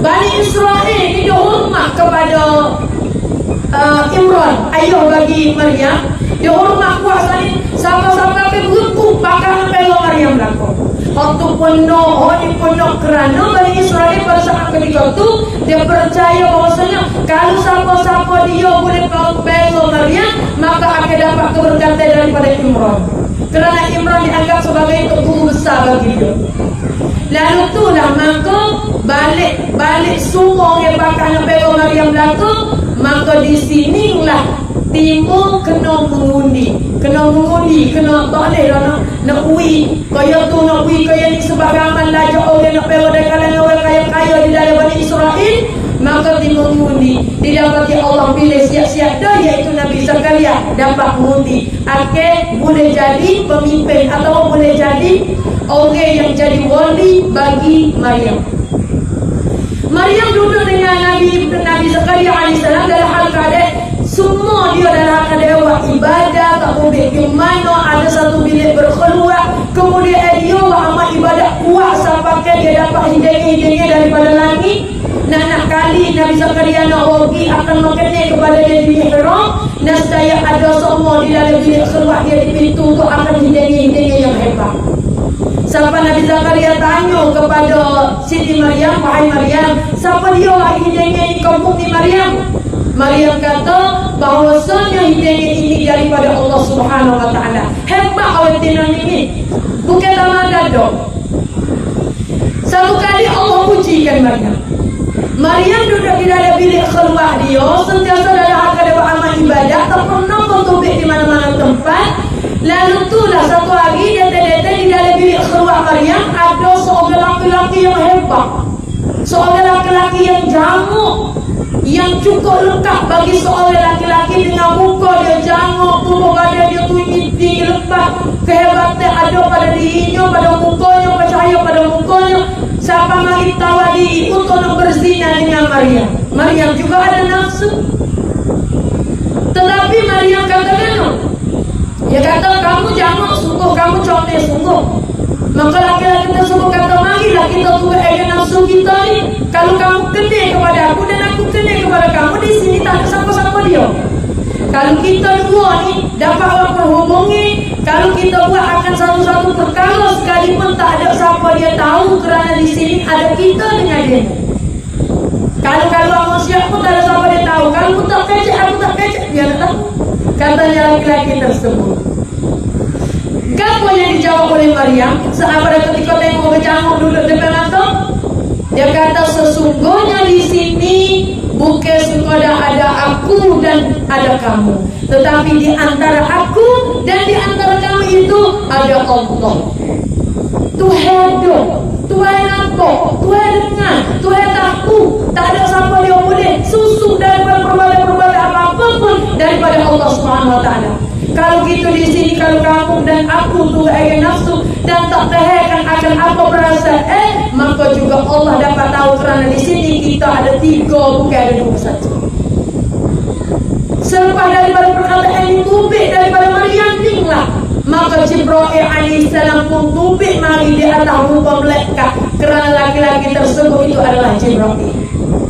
Speaker 1: Bani Israel ni dia hormat kepada Imran, ayah bagi Maryam. Dia hormat kuasa ni, siapa-siapa ke berukuk bakal pegang Maryam belakang. Waktu penuh kerana Bani Israel pada saat ketika itu dia percaya bahawasanya kalau siapa-siapa dia boleh pegang Maryam maka akan dapat keberkatan daripada Imran. Kerana Imran dianggap sebagai guru besar bagi dia. Lalu itulah maka balik semua yang bakal nak pegang Maryam belakang. Maka di sinilah timur kena mengundi, kena tak boleh lah nak ui kaya tu, nak ui kaya ni sebab ramai lajak orang nak pewa dari kalangan orang kaya-kaya di dalam Bani Israel. Maka timur mengundi, didapati Allah pilih siap-siap dah, iaitu Nabi Zakaria dapat mengundi. Akhir boleh jadi pemimpin atau boleh jadi orang yang jadi wali bagi Maryam. Maryam duduk dengan Nabi Zakaria AS dalam hal keadaan semua dia dalam keadaan buat ibadah, tak boleh ke mana, ada satu bilik berkhulwat, kemudian dia buat amal ibadah dapat hidayah daripada langit. Nak kali Nabi Zakaria nak pergi akan mengenai kepada dia di mihrab. Nescaya ada semua di dalam bilik keluar dia di pintu tu akan hidayah yang hebat. Sampai Nabi Zakaria tanya kepada Siti Maryam, wahai Maryam, siapa dia hidayah di kampung ni Maryam? Maryam kata bahawasanya hidayah ini daripada Allah Subhanahu Wa Taala. Hebat awak tinan ini, bukan tamat dok. Satu kali Allah pujikan Maryam. Maryam duduk di dalam bilik keluar dia, sentiasa dalam hal beramal ibadah, tak pernah bertubik di mana-mana tempat. Lalu itulah satu hari dia di dalam bilik keluar Maryam ada seorang laki-laki yang hebat, seorang laki-laki yang janguk, yang cukup lengkap bagi seorang laki-laki dengan muka dia janguk, tubuh badan dia tinggi lebat, kehebatan ada pada dirinya, pada mukanya, bercahaya pada mukanya. Siapa mari tawari untuk nak berzina dengan Maryam. Maryam juga ada nafsu. Tetapi Maryam katakan, dia kata kamu jangan sungguh, kamu comel sungguh. Maka laki-laki tersebut kata, marilah kita tuaikan nafsu kita ni. Kalau kamu kenal kepada aku dan aku kenal kepada kamu, di sini tak ada siapa-siapa dia. Kalau kita dua ni dapat orang berhubungi, kalau kita buat akan satu-satu perkara sekalipun tak ada siapa dia tahu, kerana di sini ada kita dengan dia. Kalau manusia pun tak ada siapa dia tahu. Kalau aku tak kecek, dia tak tahu. Katanya laki-laki tersebut. Apa yang dijawab oleh Maryam sahabat ketika tengok berjamuk duduk depan mata? Dia kata sesungguhnya di sini bukan sekadar ada aku dan ada kamu, tetapi di antara aku dan di antara kamu itu ada Allah. Tuhan ada, Tuhan nampak, Tuhan dengar, Tuhan tahu. Tak ada siapa yang boleh susu daripada perbuatan apa-apa pun daripada Allah Subhanahu Wa Taala. Kalau gitu di sini, kalau kamu dan aku tu akan nafsu dan tak tahan akan apa perasaan, maka juga Allah dapat tahu kerana di sini kita ada tiga, bukan ada dua saja. Selepas daripada perkataan ini tubik daripada Maryam tinglah, maka Jibril alaihissalam pun tubik mari di atas rupa malaikat, kerana laki-laki tersebut itu adalah Jibril.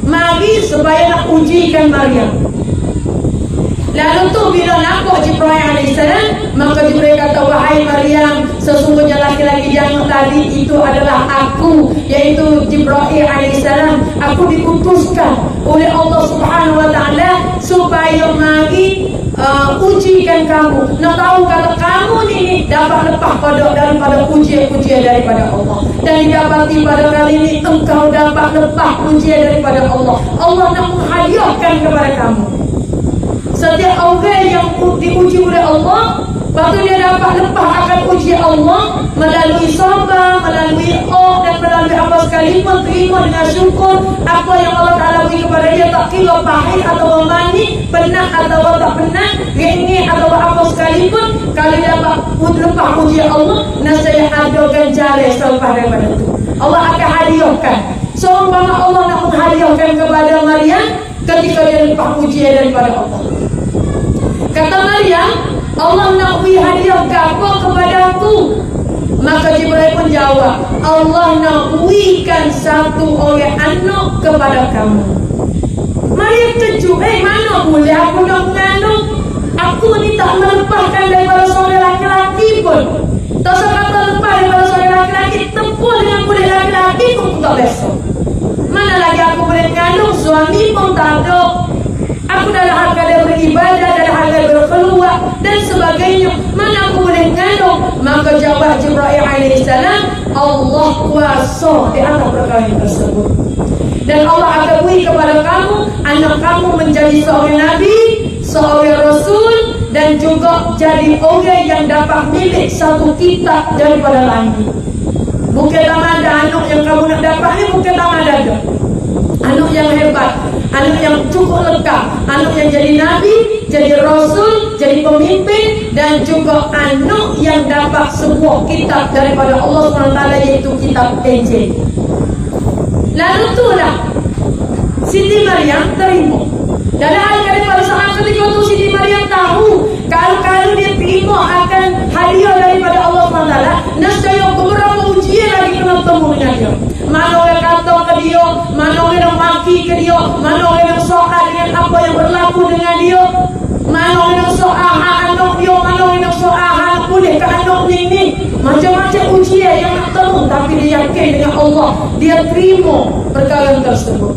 Speaker 1: Mari supaya nak ujikan Maryam. Lalu tu bila nampak Jibril alaihissalam, maka Jibril kata, wahai Maryam, sesungguhnya laki-laki yang tadi itu adalah aku, yaitu Jibril alaihissalam. Aku dikutuskan oleh Allah Subhanahu Wa Taala supaya mari ujikan kamu. Nak tahu kata kamu ni dapat lepas daripada ujian-ujian daripada Allah, dan didapati pada kali ini engkau dapat lepas ujian daripada Allah. Allah nak menghadiahkan kepada kamu. Setiap orang yang diuji oleh Allah, lepas dia dapat lepas akan ujian Allah melalui sabar, melalui dan melalui apa sekalipun, terima dengan syukur apa yang Allah Ta'ala beri kepada dia, tak kira pahit atau manis, penat atau tak penat, ringin atau apa sekalipun. Kalau dia dapat lepas ujian Allah, nasib ada ganjaran selepas daripada itu. Allah akan hadiahkan. Seumpama Allah nak menghadiahkan kepada Maryam ketika dia lepas ujian daripada Allah. Kata Maryam, Allah nak beri hadiah apa kepada aku? Maka Jibril pun jawab, Allah nak berikan satu orang anak kepada kamu. Maryam kejut, mana boleh aku nak mengandung? Aku ni tak melepaskan daripada seorang laki-laki pun. Tak sekata lepas daripada seorang laki-laki, tempuh dengan kulit laki-laki pun tak biasa. Mana lagi aku boleh mengandung? Suami pun tak ada. Aku dalam hal keadaan beribadah, dalam hal keadaan berkeluar dan sebagainya. Mana aku boleh mengandung? Maka jawab Jibril alaihissalam, Allah kuasa di atas perkara tersebut. Dan Allah akan beri kepada kamu, anak kamu menjadi seorang Nabi, seorang Rasul, dan juga jadi orang yang dapat milik satu kitab daripada langit. Bukan tamada anak yang kamu nak dapat ni, bukan tamada ada. Anak yang hebat, anak yang cukup lengkap, anak yang jadi Nabi, jadi Rasul, jadi pemimpin, dan juga anak yang dapat sebuah kitab daripada Allah SWT, yaitu kitab Injil. Lalu itulah Siti Maryam terima. Dalam hal pada saat ketika itu Siti Maryam tahu kalau dia terima akan hadiah daripada Allah SWT, nescaya beberapa ujian lagi kena bertemu dengan dia. Mana maki ke dia, mana orang yang soal dengan apa yang berlaku dengan dia, mana orang yang soal anak dia, mana orang yang soal anak boleh ke anak ni. Macam-macam ujian yang nak temu, tapi dia yakin dengan Allah, dia terima perkara tersebut.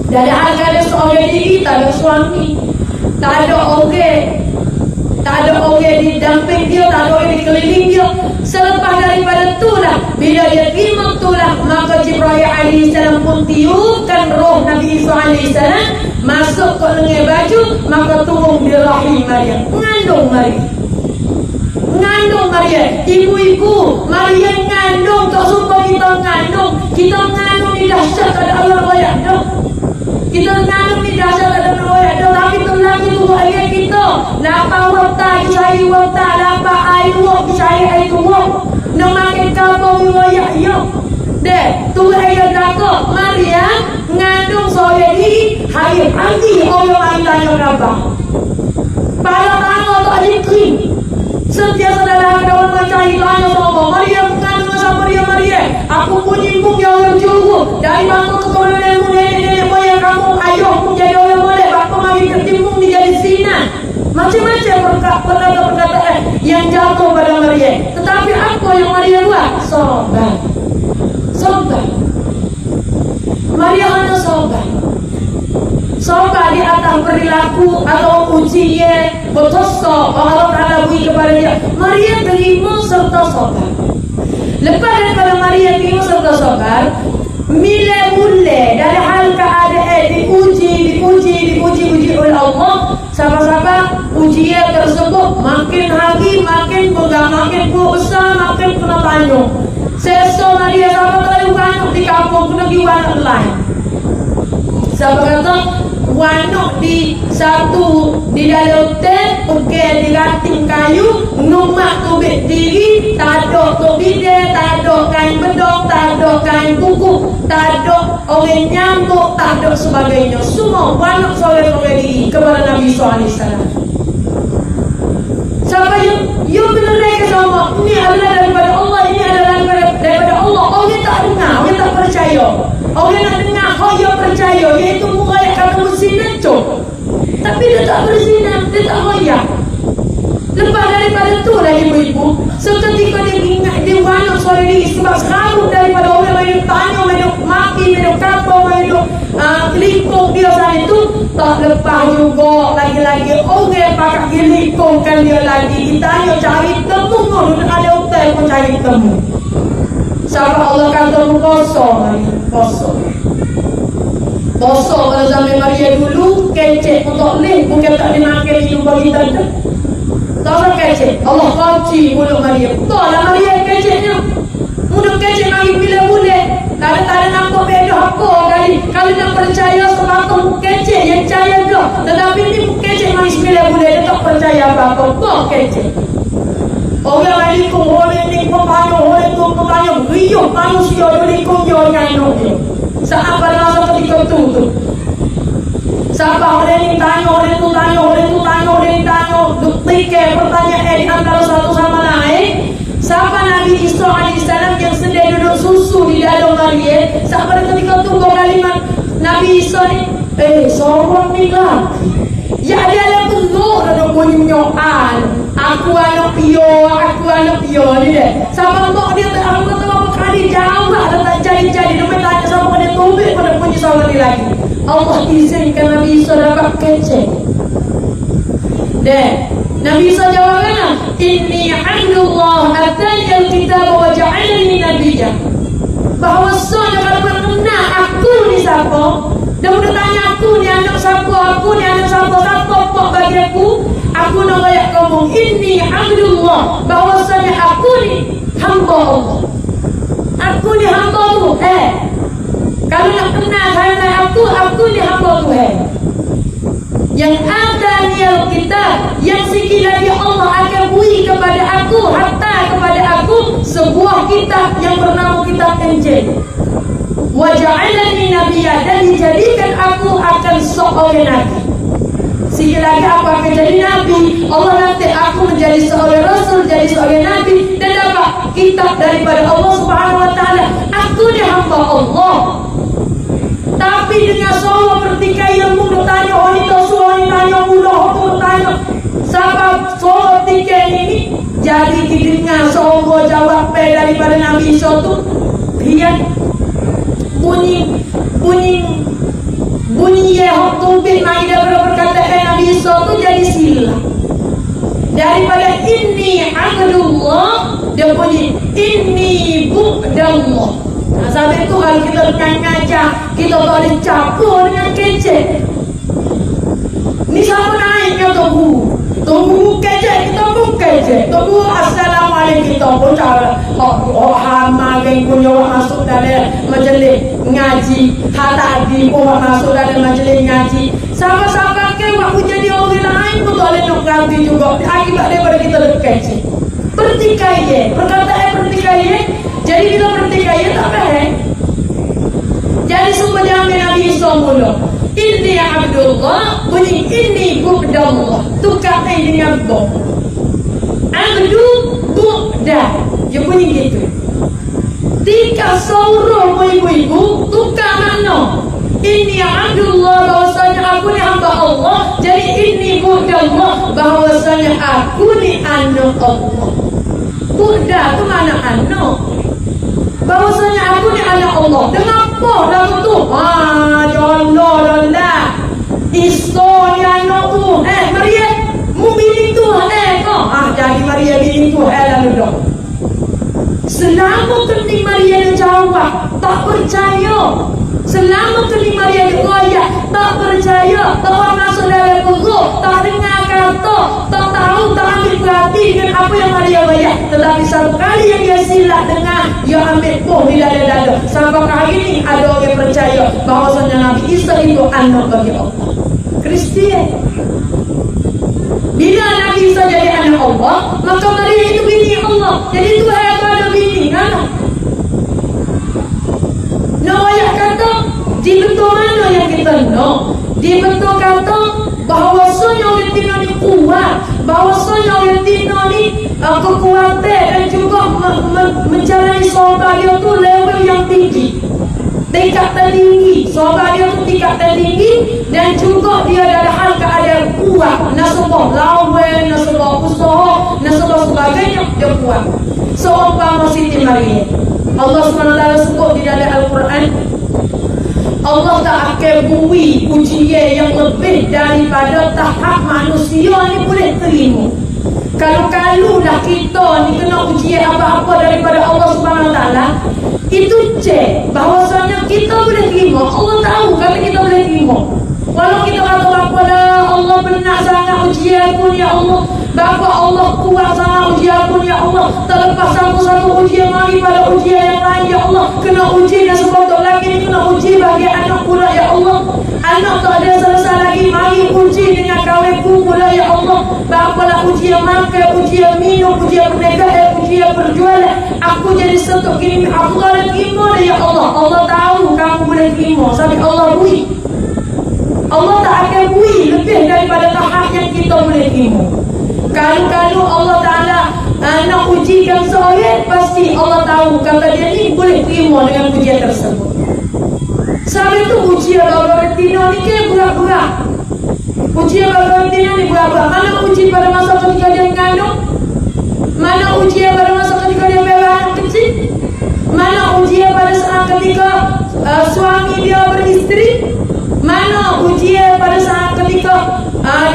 Speaker 1: Dari hal-hal seorang diri, tak ada suami, tak ada orang di damping dia, tak ada orang di keliling dia. Selepas daripada itulah, bila dia terima itulah, maka Jibril alaihissalam pun tiupkan roh Nabi Isa alaihissalam masuk ke lengan baju, maka turun di rahim Maryam, mengandung Maryam. Ibu-ibu Maryam mengandung, tak suka kita mengandung ni dahsyat, tak ada Allah royak dah. Kita mengandung ni dahsyat, tak ada Allah royak dah. Tapi tu lagi tu ayat kita napa wakta cari wakta, napa air wak cari air wak, nak makan kapau royak yo deh. Tu ayat neraka Maryam mengandung seorang diri, hari-hari orang lain tanya apa pada tangan tak dikrim. Sentiasa dalam orang mencari tanya sama Maryam, mengandung sama Maryam. Aku pun ibu yang orang juru dari bangku keturunanmu, nenek moyang kamu, ayahmu jadi orang boleh, bapa mari ketimbung menjadi zina. Macam-macam perkataan yang jatuh pada Maryam. Tetapi apa yang Maryam buat? Sabar. Maryam hanya sabar di atas perilaku atau ujian berdosa Allah Ta'ala beri kepada dia. Maryam terima serta sabar. Lepas daripada Maryam terima serta sabar, mula-mula dari hal keadaan diuji oleh Allah. Sahabat-sahabat, ujian tersebut makin hari makin pegang, makin besar, makin kena tanya. Sesok Maryam sahabat terlalu banyak di kampung, kena pergi anak lain. Sahabat kata wanuk di dalam hotel, pergi di ranting kayu, numak tubik diri, tak ada tubide, tak ada kain bedok, tak ada kain kuku, tak ada orang nyambuk, tak ada sebagainya. Semua wanuk sorang-sorang diri kepada Nabi SAW. Sampai you benar sama, ini adalah daripada Allah, ini adalah daripada Allah. Orang tak dengar, orang tak percaya. Orang nak dengar, dia percaya, iaitu merayak kata berzina cok. Tapi dia tak berzina, dia tak royak. Lepas daripada tu lah ibu-ibu, seketika dia ingat, dia wanuk suara diri. Sebab serabut daripada orang main tanya, main maki, main kapau, main kelingkong dia sana itu. Tak lepas juga lagi-lagi orang pakai kelingkongkan dia lagi. Ditanya cari temu, ada hotel pun cari temu. Siapa Allah kata Poso pada zaman Maria dulu, kecek untuk leh, bukan tak dimakan hidup bagi tanda. Tak usah kecek, Allah kaci mulut Maria. Tak lah Maria keceknya. Mulut kecek lagi bila boleh. Tak ada nampak beda apa kali. Kalau nak percaya sepatut kecek, yang percaya dah. Tetapi ni kecek lagi bila boleh, dia tak percaya apa-apa. Tak kecek. Orang lain ikut, orang ni bertanya, riuh manusia dia ikut dia nyanyi dia. Saat pada masa ketika tu siapa orang ni tanya, orang tu tanya, fikir pertanyaan antara satu sama lain. Siapa Nabi Isa alaihissalam yang sedang duduk susu di dalam Maria. Saat pada ketika tu kalimat Nabi Isa ni, seorang ni lah ya dalam bentuk ada bunyi menyoal, aku anak pio ni deh. Sama mak dia tak aku kata apa kali jauh lah, tak jadi dia tanya sama pada tubik pada bunyi soal ni lagi. Allah izinkan Nabi Isa dapat kecek. Deh, Nabi Isa jawabnya, inni Abdullah atani al-kitab wa ja'alani nabiyya. Bahawasanya kalau mengenal aku ni siapa, dia boleh tanya aku ni anak siapa, apa bagi aku nak layak ngomong inni Abdullah, bahawasanya aku ni hamba Allah. Aku ni hamba Tuhan. Kalau nak kenal saya aku ni hamba Tuhan. Yang ada niat kita, yang sekiranya Allah akan beri kepada aku, hatta kepada aku sebuah kitab yang bernama kitab Injil. Wa ja'alani nabiyya, dan dijadikan aku akan seorang nabi. Sekiranya aku akan jadi nabi, Allah nanti aku menjadi seorang rasul, jadi seorang nabi, dan dapat kitab daripada Allah Subhanahu wa taala. Aku ni hamba Allah. Tapi Jadi didengar seorang jawab daripada Nabi Isa tu, dia bunyi ya tumbit mai daripada perkataan Nabi Isa tu jadi silap. Daripada inni abdullah dia bunyi inni bu'dallah. Sampai tu kalau kita ngajar, kita boleh campur dengan kecek. Ni siapa naiknya tunggu kecek, kita pun kecek. Tunggu assalamualaikum, kita pun cara hama yang punya orang masuk dalam majlis ngaji, tadi orang masuk dalam majlis ngaji. Sama-sama ke waktu jadi orang lain pun boleh nak ganti juga. Akibat daripada kita kecek. Pertikaian, perkataan pertikaian. Jadi kita pertikaian tak baik. Jadi semua diambil Nabi Isa mula. Inni abdullah, bunyi inni bu'dallah. Tukar dengan bu. Abdu bu'da. Dia bunyi gitu. Tika suruh ibu-ibu tukar makna. Inni abdullah, bahwasanya aku ni hamba Allah. Jadi inni bu'dallah, bahwasanya aku ni anak Allah. Bu'da tu mana anak? Bahwasanya aku ni anak Allah. Dengan apa dalam tu? Jodoh dah. Isa ni anak tu. Maria, mu bini tu kau. Jadi Maria bini tu lalu dah. Selama kening Maria dia jawab, tak percaya. Selama kening Maria dia royak, tak percaya. Tak masuk dalam perut, tak dengar kata, tak tahu, tak ambil perhati dengan apa yang Maria royak. Tetapi satu kali yang dia silap dengar, dia ambil poh di dada-dada. Sampai kali ini ada orang yang percaya bahawasanya Nabi Isa itu anak bagi Allah. Kristian. Bila Nabi Isa jadi anak Allah, maka Maria itu bini Allah. Jadi Tuhan yang ada bini anak. Noyak kata, di betul mana yang kita nak? Di betul kata bahawasanya orang Tino ni kuat, bahawasanya orang Tino ni kekuatan dan juga menjalani sahabat dia tu level yang tinggi, tingkat tertinggi. Sahabat dia tu tingkat tertinggi dan juga dia dalam hal keadaan kuat. Nasabah lawan, nasabah usaha, nasabah sebagainya dia kuat. Seumpama Siti Maria, Allah SWT sebut di dalam Al-Quran, Allah tak akan beri ujian yang lebih daripada tahap manusia ni boleh terima. Kalau dah kita ni kena ujian apa-apa daripada Allah SWT, itu cek bahawasanya kita boleh terima. Allah tahu kata kita boleh terima. Walau kita kata apa dah, Allah benar sangat ujian pun ya Allah, bapa Allah kuat sangat ujian pun ya Allah. Terlepas satu-satu ujian mari pada ujian yang lain ya Allah. Kena uji dan sebab lagi ni kena uji bagi anak pula ya Allah. Anak tak ada selesai lagi, mari uji dengan kahwinku pula ya Allah. Bapa lah ujian makan, ujian minum, ujian pernikahan, ujian perjualan. Aku jadi sentuh kini, aku tak boleh terima ya Allah. Allah tahu kamu boleh terima, tapi Allah beri. Allah tak akan beri lebih daripada tahap yang kita boleh terima. Kalau Allah Ta'ala nak ujikan seorang, pasti Allah tahu kata dia ni boleh terima dengan ujian tersebut. Sebab itu ujian orang Tino ni ke berat-berat. Ujian orang Tino ni berat-berat. Mana uji pada masa ketika dia mengandung? Mana ujian pada masa ketika dia bela anak kecil? Mana ujian pada saat ketika suami dia beristri? Mana ujian pada saat ketika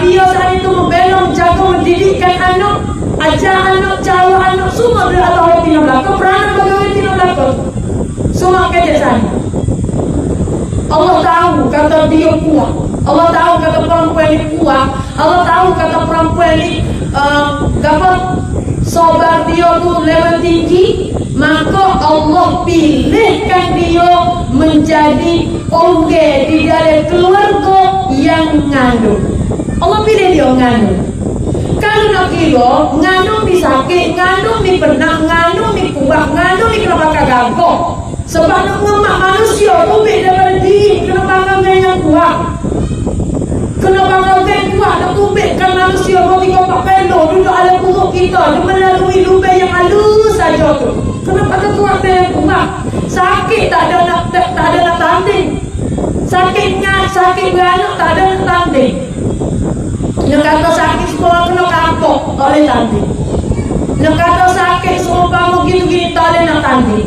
Speaker 1: dia saat itu membela, menjaga, mendidikkan anak, ajar anak, cara anak, semua berada orang Tino belakang. Peranan bagi orang Tino belakang semua kerja sana. Allah tahu kata dia kuat. Allah tahu kata perempuan ni kuat. Allah tahu kata perempuan ni sabar dia tu level tinggi. Maka Allah pilihkan dia menjadi orang di dalam keluarga yang mengandung. Allah pilih dia mengandung. Kalau nak kira mengandung ni sakit, mengandung ni penat, mengandung ni kuat, mengandung ni kena pakai gagak. Sebab nak mengemak manusia tu daripada diri, kena pakai yang kuat. Kena pakai kuat nak tumbikkan manusia bagi kau pakai pelo duduk ala perut kita. Dia melalui lubang yang halus saja tu. Kena pakai kuat yang kuat. Sakit tak ada nak tanding. Sakitnya sakit beranak tak ada nak tanding. Dia kata sakit semua kena kapok oleh tanding. Nak kata sakit seumpama gitu-gitu tak boleh nak tanding.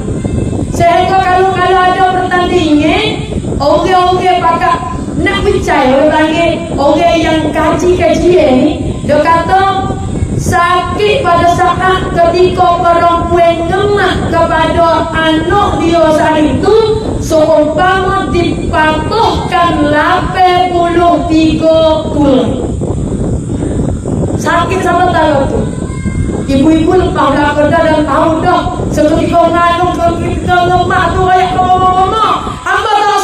Speaker 1: Sehingga kalau ada pertandingan, orang-orang pakai nak percaya orang panggil orang yang kaji-kajian ni, dia kata sakit pada saat ketika perempuan ngemak kepada anak dia saat itu seumpama dipatuhkan 83 tulang. Sakit sama tahu tu. Ibu-ibu lepas dah kerja dan tahu dah seketika mengandung ketika ngemak tu ayat mama hamba tak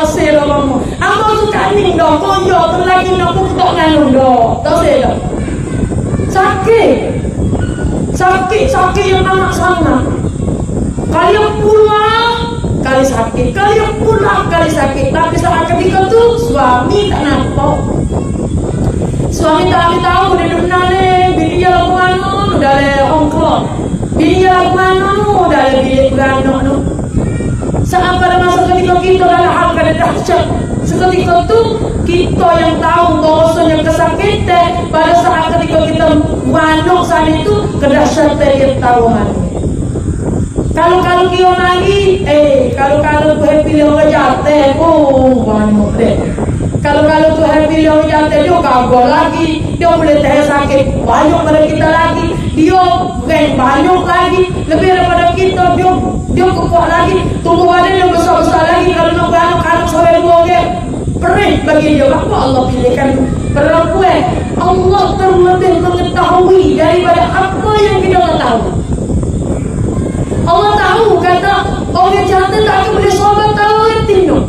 Speaker 1: sel mama hamba tu kaning dah konjo tu lagi nak putok ngandung dah tak sel dah sakit yang amat sangat kali yang pulang kali sakit kali yang pulang kali sakit tapi saat ketika tu suami tak nampak. Suami tak tahu dia benar ni bini dia lagu mana dah le Hong Kong. Bini dia lagu mana dah le bilik beranak tu. Saat pada masa ketika kita dalam hal keadaan dahsyat, seketika tu kita yang tahu bahawasanya kesakitan pada saat ketika kita beranak saat itu kedahsyatan kita tahu mana. Kalau dia lagi kalau tu happy dia orang jatuh beranak deh. Kalau tu happy dia jatuh dia gagal lagi, dia boleh tak sakit banyak pada kita lagi, dia banyak lagi lebih daripada kita, dia kuat lagi, tubuh badan dia besar-besar lagi. Kalau nak beranak sampai 2 orang perih bagi dia. Apa Allah pilihkan perempuan? Allah terlebih mengetahui daripada apa yang kita tak tahu. Allah tahu kata orang jantan tak boleh sahabat tahu orang tino.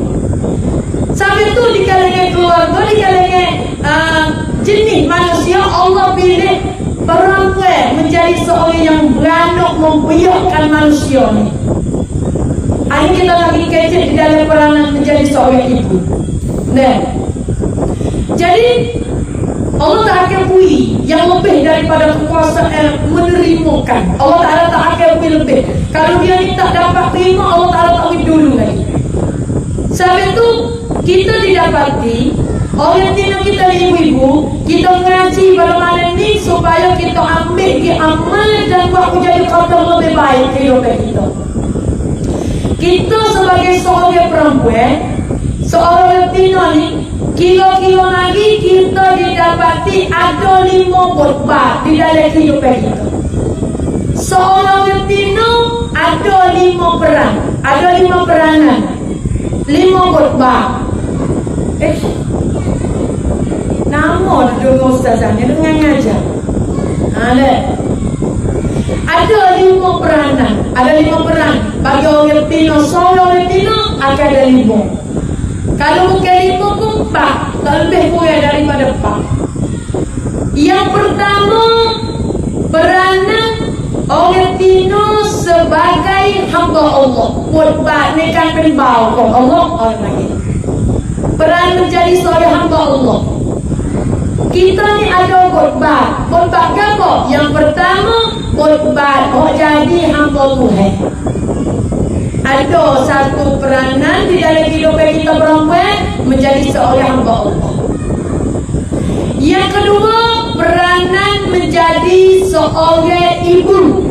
Speaker 1: Sampai itu di kalangan keluarga, di kalangan jenis manusia, Allah pilih perempuan menjadi seorang yang beranak membiakkan manusia ni. Ini kita lagi kecil di dalam peranan menjadi seorang ibu. Nah, jadi Allah tak akan beri yang lebih daripada kekuasaan menerimakan. Allah Ta'ala tak akan beri lebih. Kalau dia ni tak dapat terima, Allah Ta'ala tak beri dulu lagi. Sebab itu kita didapati orang tina kita ibu-ibu, kita mengaji pada malam ni supaya kita ambil di amal dan buat menjadi kata lebih baik kehidupan kita. Kita sebagai seorang perempuan, seorang tina ni, kira-kira lagi kita didapati ada 5 botbah di dalam kehidupan kita. Seorang tina ada 5 peran, ada 5 peranan, 5 botbah. Nama dua ustazahnya dengan ngajar. Ada 5 peranan, ada 5 peran bagi orang Tino. Seorang orang Tino akan ada 5. Kalau bukan 5 pun 4, tak lebih kurang daripada 4. Yang pertama, peranan orang Tino sebagai hamba Allah. Buat ni kan penbau Allah orang lagi. Peran menjadi seorang hamba Allah. Kita ni ada khutbah. Khutbah apa? Yang pertama, khutbah jadi hamba Tuhan. Ada satu peranan di dalam kehidupan kita perempuan menjadi seorang hamba Allah. Yang kedua, peranan menjadi seorang ibu.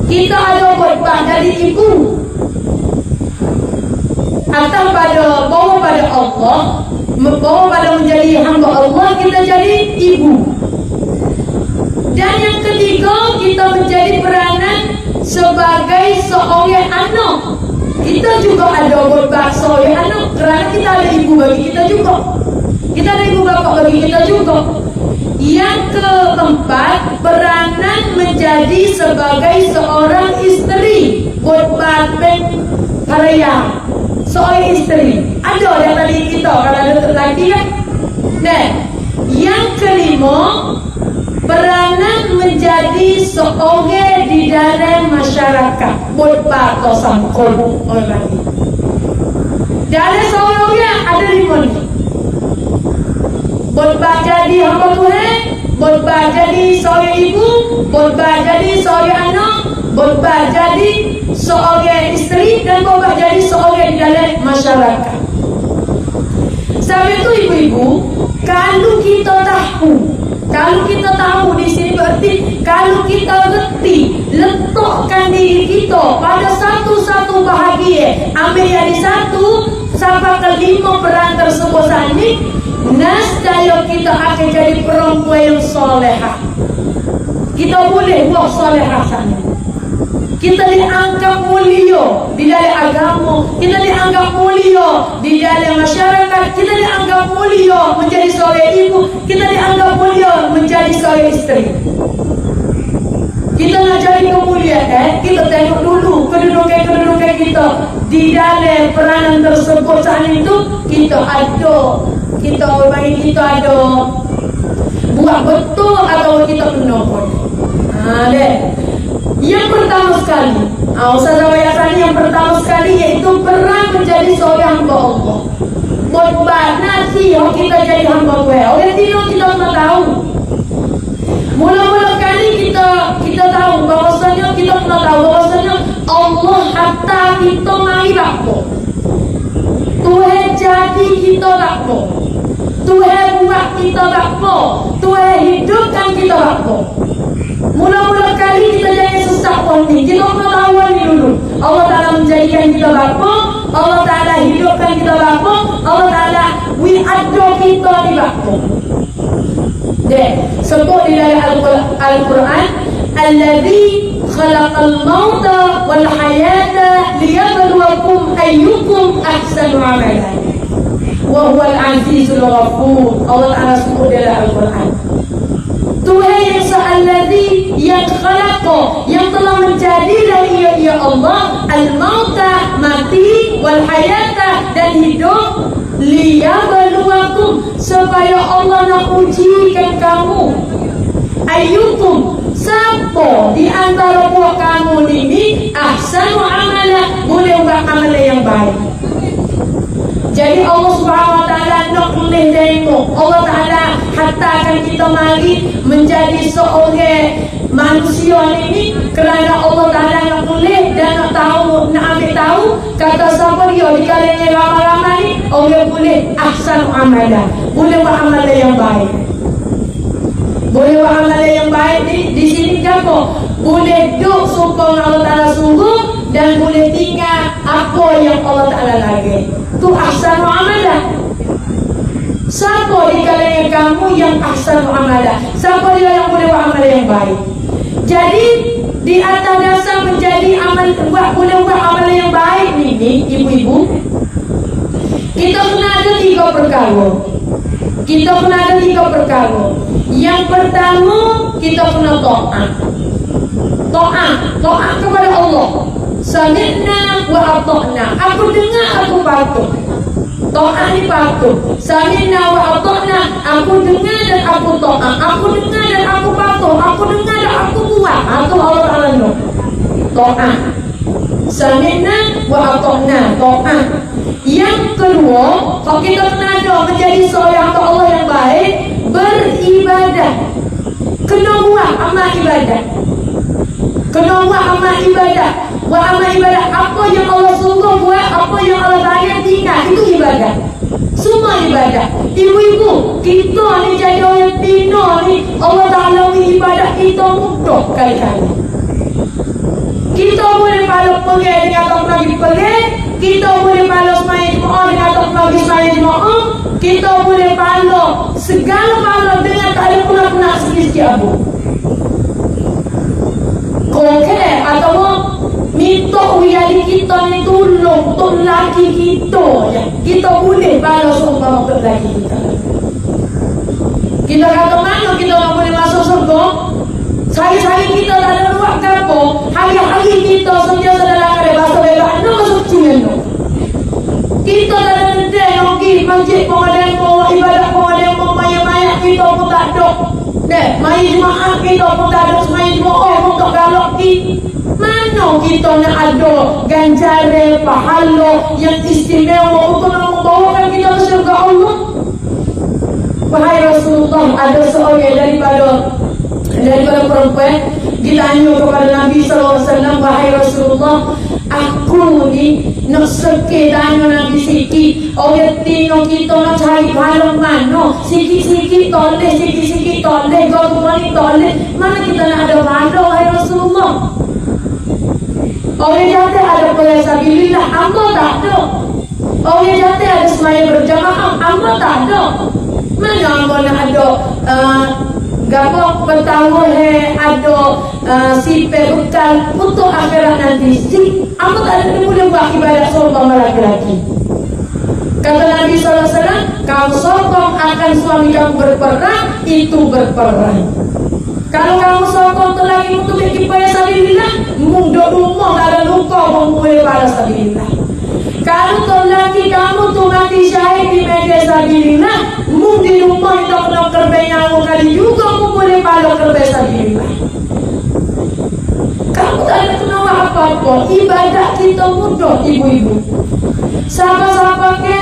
Speaker 1: Kita ada khutbah jadi ibu. Atau bawa pada Allah, bawa pada menjadi hamba Allah, kita jadi ibu. Dan yang ketiga, kita menjadi peranan sebagai seorang anak. Kita juga ada khutbah seorang anak, kerana kita ada ibu bagi kita juga. Kita ada ibu bapa bagi kita juga. Yang keempat, peranan menjadi sebagai seorang isteri. Khutbah karya seorang isteri. Ada yang tadi kita kalau ada lelaki kan. Dan yang kelima, peranan menjadi seorang di dalam masyarakat. Khutbah atau sangkul orang lagi. Dalam seorang ada 5 ni. Khutbah jadi hamba Tuhan, khutbah jadi seorang ibu, khutbah jadi seorang anak, khutbah jadi seorang isteri, dan khutbah jadi seorang di dalam masyarakat. Sebab itu ibu-ibu, kalau kita tahu Kalau kita tahu di sini berarti kalau kita reti letakkan diri kita pada satu-satu bahagia, ambil yang di satu sampai ke 5 peran tersebut ini, nescaya kita akan jadi perempuan yang solehah. Kita boleh buat solehah sana. Kita dianggap mulia di dalam agama, kita dianggap mulia di dalam masyarakat, kita dianggap mulia menjadi seorang ibu, kita dianggap mulia menjadi seorang isteri. Kita nak jadi kemuliaan, kita tengok dulu kedudukan kita di dalam peranan tersebut. Saat itu kita ada, kita ada buat betul atau kita kena pun. Yang pertama sekali, Ustazah Wayasani, yang pertama sekali yaitu peran menjadi seorang hamba Allah. Buat nanti kita jadi hamba Allah. Oleh itu kita tak tahu. Mula-mula kali kita tahu bahwasanya kita pernah tahu bahwasanya Allah hatta kita mari apa. Tuhan jadi kita apa. Tuhan buat kita apa. Tuhan hidupkan kita apa. Mula-mula kali kita jangan sesak poni. Kita tahu ni dulu. Allah Ta'ala menjadikan kita bapa, Allah Ta'ala hidupkan kita bapa, Allah Ta'ala ada kita di bapa. Sebut di dalam Al-Quran, Alladzi khalaqal mauta wal hayata liyabluwakum ayyukum ahsanu amalan. Wa huwal azizul ghafur. Allah Ta'ala sebut dalam Al-Quran. Tuhan yang Alladzi yang khalaqa, yang telah menjadi dari ia Allah, al-mauta mati, wal hayata dan hidup, liyabluwakum supaya Allah nak ujikan kamu. Ayyukum, siapa di antara buat kamu ini ahsanu amala, boleh buat amalan yang baik. Jadi Allah Subhanahu Wa Taala nak boleh tengok, Allah Taala hantarkan kita mari menjadi seorang manusia ini kerana Allah Taala nak boleh dan nak tahu, nak ambil tahu kata siapa dia di kalangan ramai-ramai ni, orang boleh ahsan amalan, boleh buat amalan yang baik. Boleh buat amalan yang baik di sini apa? Boleh duduk supaya Allah Taala suruh dan boleh tinggal apa yang Allah Taala lagi. Tu ahsanu amalan. Siapa di kalangan kamu yang ahsanu amalan? Siapa dia yang boleh buat amalan yang baik? Jadi di atas dasar menjadi boleh buat amalan yang baik ni ibu-ibu, kita kena ada 3 perkara. Kita kena ada 3 perkara. Yang pertama, kita kena taat. Taat kepada Allah. Sami'na wa ata'na. Aku dengar, aku patuh. Taat ni patuh. Sami'na wa ata'na. Aku dengar dan aku taat. Aku dengar dan aku patuh. Aku dengar dan aku buat. Itu Allah Ta'ala nak. Taat. Sami'na wa ata'na. Taat. Yang kedua, kalau kita kena ada menjadi seorang hamba Allah yang baik, beribadah. Kena buat amal ibadah. Kena buat amal ibadah. Buat amal ibadah. Apa yang Allah suruh buat, apa yang Allah tanya tinggal, itu ibadah. Semua ibadah. Ibu-ibu, kita ni jadi orang Tino ni, Allah Ta'ala ibadah kita mudah kali-kali. Kita boleh kalau pergi dengan tak pergi pergi, kita boleh kalau semaya jemaah dengan tak pergi semaya jemaah, kita boleh kalau segala kalau dengan tak ada pula sikit-sikit abu. Okey, atau minta uyali kita ni tolong untuk lelaki kita ya. Kita boleh balas umpama untuk lelaki kita. Kita kata mana kita nak boleh masuk surga? Hari-hari kita tak ada buat apa. Hari-hari kita sentiasa dalam keadaan bahasa bebas. Nak masuk cium. Kita tak ada benda yang pergi masjid pengadaan ibadah pengadaan mayat-mayat kita pun tak ada. Mari jemaah kita pun tak ada. Semaya jemaah pun tak galak kita. Mana kita nak ada ganjaran pahala yang istimewa untuk membawakan kita ke syurga Allah? Wahai Rasulullah, ada seorang daripada perempuan ditanya kepada Nabi SAW, wahai Rasulullah, aku ni nak sikit tanya Nabi sikit, orang tino kita nak cari pahala mana? sikit-sikit toleh, sikit-sikit toleh, gotong toleh. Mana kita nak ada pahala, wahai Rasulullah? Orang jatuh ada pelasabilillah, hamba tak ada. Orang jatuh ada semaya berjamaah, hamba tak ada. Mana hamba nak ada gabung bertahun ada sipir bekal untuk akhirat nanti. Hamba tak ada boleh buat ibadat seorang laki-laki. Kata Nabi SAW, kau sokong akan suami kamu berperang, itu berperang. Kalau kamu sokong tu lagi untuk kipaya sabilillah, munduk rumah tak ada luka pun boleh pada sabilillah. Kalau tu lagi kamu tu mati syahid di media sabilillah, mung di rumah itu kena kerbai nyawa kali juga pun boleh pada kerbai sabilillah. Kamu tak ada kena apa-apa, ibadat kita mudah ibu-ibu. Siapa-siapa ke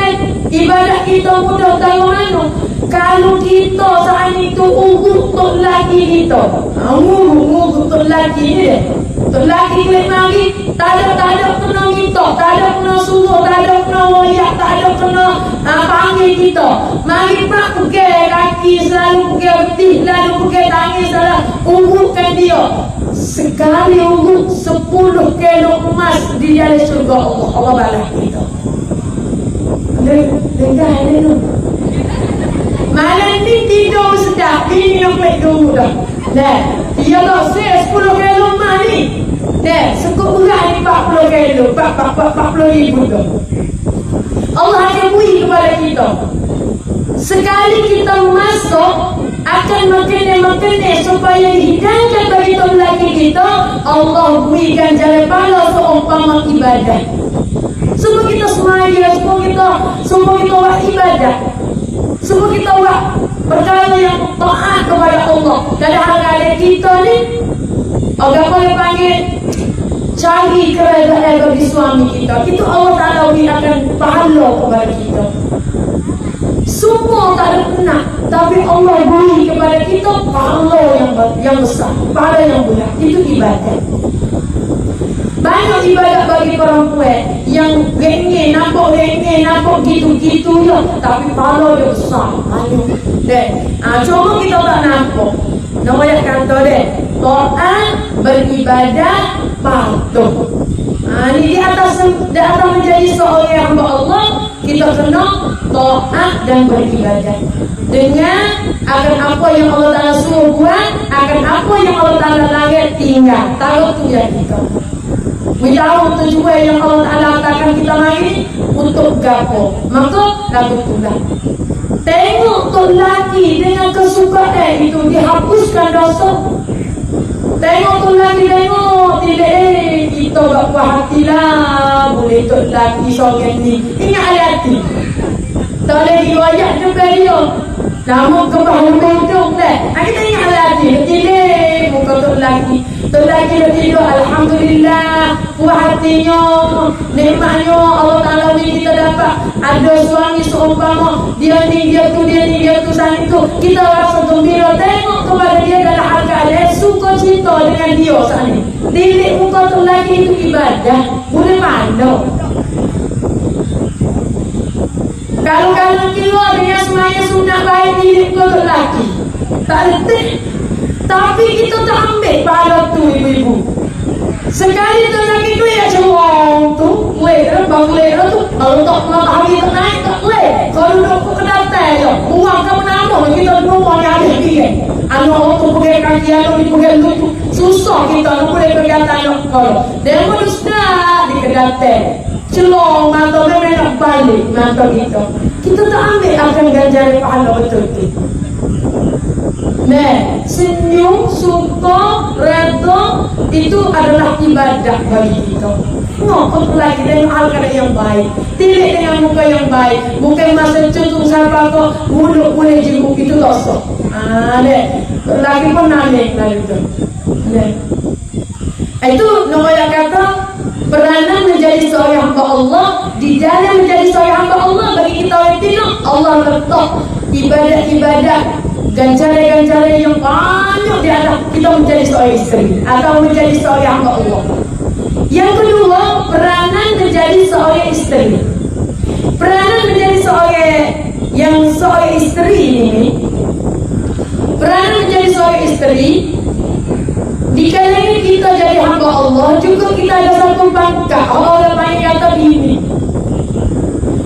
Speaker 1: ibadat kita mudah tahu mana? Kalau kita saat itu urut untuk laki kita, urut untuk laki ni deh. Untuk laki klik mari, tak ada kena kita, tak ada kena suruh, tak ada kena royak, tak ada kena panggil kita. Mari pak pegang kaki selalu pegang betih, selalu pegang tangan selalu urutkan dia. Sekali urut 10 kilo emas di jalan surga Allah. Allah balas kita. Dengar ni tu. Malam ni tidur sedap. Ini yang baik dulu dah. Nah, dia tak say 10 kilo emas ni. Nah, sekut berat ni 40 kilo. 40 ribu tu. Allah akan beri kepada kita. Sekali kita masuk, akan makin supaya dihidangkan bagi tuan laki kita. Allah berikan jalan pahala seumpama ibadah. Semua kita semaya, semua kita buat ibadah. Semua kita buat perkara yang taat kepada Allah. Dan hal-hal kita ni, orang boleh panggil cari keredaan bagi suami kita. Itu Allah Ta'ala akan pahala kepada kita. Semua tak ada pernah, tapi Allah beri kepada kita pahala yang besar, pahala yang berat. Itu ibadah. Banyak ibadat bagi perempuan yang rengeh, nampak gitu-gitu je, tapi pahala dia besar. Banyak. Cuma kita tak nampak. Namanya kata deh, taat, beribadah, patuh. Ini di atas menjadi seorang hamba Allah, kita kena taat dan beribadah dengan akan apa yang Allah Ta'ala suruh buat, akan apa yang Allah Ta'ala larang tinggal. Tahu tu yang kita menjauh tujuan yang Allah Ta'ala katakan kita mari untuk gapo, maka lagu tulah. Tengok tu laki dengan kesukaan itu dihapuskan dosa. Tengok tu laki, tengok tidak kita buat puas hati lah. Boleh tu laki seorang ni ingat hati. Tak boleh riwayat juga dia. Namun kebahagiaan hidup dah. Kita ingat hati. Tidak muka tu laki. Tu laki dia tidur, alhamdulillah, puas hatinya, nikmatnya Allah Ta'ala ni kita dapat. Ada suami seumpama dia ni, dia tu sana tu, kita rasa gembira. Tengok kepada dia dalam harga dia, suka cinta dengan dia sana. Dilik muka tu lagi itu ibadah. Boleh mana? Kalau kira dengan semuanya sunat baik dilik muka tu lagi, tak letih. Tapi kita tak ambil pahala tu ibu-ibu. Sekali tu lagi tu ya cewang tu, boleh tu. Kalau tak matahari tak naik tak boleh. Kalau duduk ke datai je, buang kamu nama kita rumah ni ada dia. Anak orang tu pergi kaki, anak ni pergi lutut. Susah kita nak boleh pergi atas anak kalau. Dia pun sudah di kedatai. Celong mata memang nak balik mata kita. Kita tak ambil akan ganjaran pahala betul tu. Senyum, suka, reda itu adalah ibadah bagi kita. Kau lagi dengan hal-hal yang baik, tilik dengan muka yang baik, bukan masa cutung siapa kau mulut boleh jenguk itu dosa. Lagi pun naik itu. Itu namanya kata peranan menjadi seorang hamba Allah. Di dalam menjadi seorang hamba Allah bagi kita itu Allah letak ibadat-ibadat, ganjaran-ganjaran yang banyak di atas kita menjadi seorang isteri atau menjadi seorang hamba Allah. Yang kedua, peranan menjadi seorang isteri. Peranan menjadi seorang isteri ini isteri, di kalangan kita jadi hamba Allah juga kita ada satu bangkah. Orang panggil kata bini.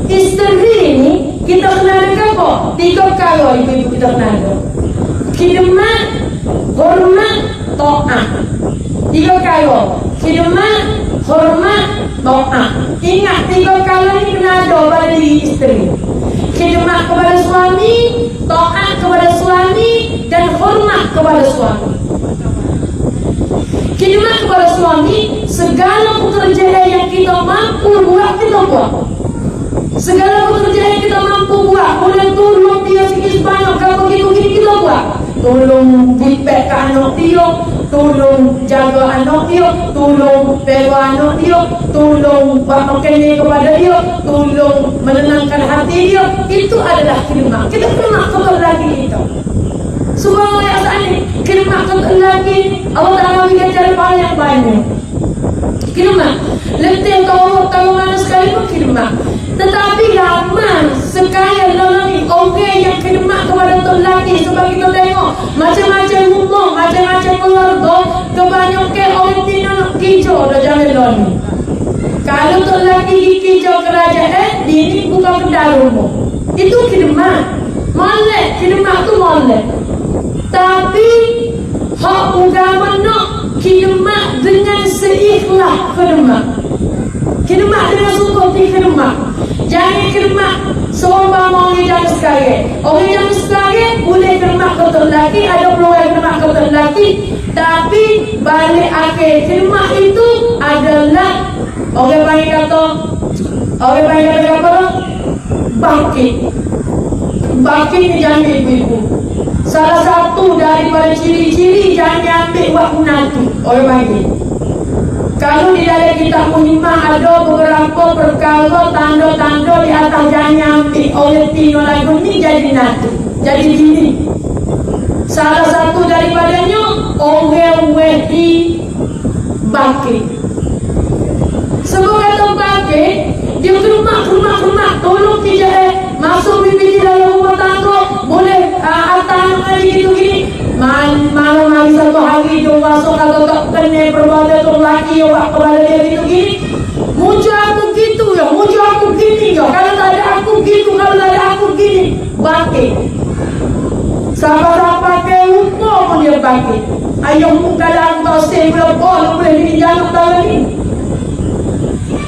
Speaker 1: Isteri ini kita kenal apa? 3 kali ibu-ibu kita kenal. Khidmat, hormat, taat. 3 kali. Khidmat, hormat, taat. Ingat 3 kali ini kena ada pada diri isteri. Khidmat kepada suami, taat kepada suami, dan hormat kepada suami. Khidmat kepada suami, segala pekerjaan yang kita mampu buat, kita buat. Segala pekerjaan yang kita mampu buat, boleh tolong dia sikit sebanyak, kalau begitu kita buat. Tolong dipek ke anak dia, tolong jaga anak dia, tolong pegang anak dia, tolong buat makanan kepada dia, tolong menenangkan hati dia. Itu adalah khidmat. Kita khidmat kepada lagi kita. Subhanallah ya sa'ani, khidmat kepada lagi Allah Ta'ala berikan cara pahala yang banyak. Khidmat letih tahu mana sekali pun khidmat. Tetapi lama sekali dalam ni orang yang khidmat kepada tok lelaki. Sebab kita tengok macam-macam rumah, macam-macam keluarga, kebanyakan orang tina nak kicau dah jangan loni. Kalau tok lelaki kicau kerajaan, ini bukan kedai rumah. Itu khidmat. Molek, khidmat tu molek. Tapi hak agama nak khidmat dengan seikhlas khidmat. Khidmat dengan sungguh khidmat. Jangan khidmat seumpama orang jam sekarang. Orang jam sekarang boleh khidmat ke lelaki, ada peluang khidmat ke lelaki, tapi balik akhir khidmat itu adalah orang panggil kata apa? Bangkit. Bangkit ni jangan ibu-ibu. Salah satu daripada ciri-ciri jangan ambil waktu nanti. Orang panggil. Kalau di dalam kitab Muhimah ada beberapa perkara tanda-tanda di atas jangan ambil oleh tino lagu ni jadi nanti, jadi bini. Salah satu daripadanya orang wehi bangkit. Sebab kata bangkit, dia rumah tolong tidak masuk bibi di dalam rumah tangga, boleh atas hari gitu gini. Malam hari satu hari tu masuk kalau tak kena perbuatan tu lelaki awak kepada dia gitu gini. Muncul aku gitu ya, muncul aku gini ya. Kalau tak ada aku gitu, kalau tak ada aku gini, bangkit. Siapa-siapa ke umur pun dia bangkit. Ayah muka dalam tausi berapa boleh dijanak tahun ni.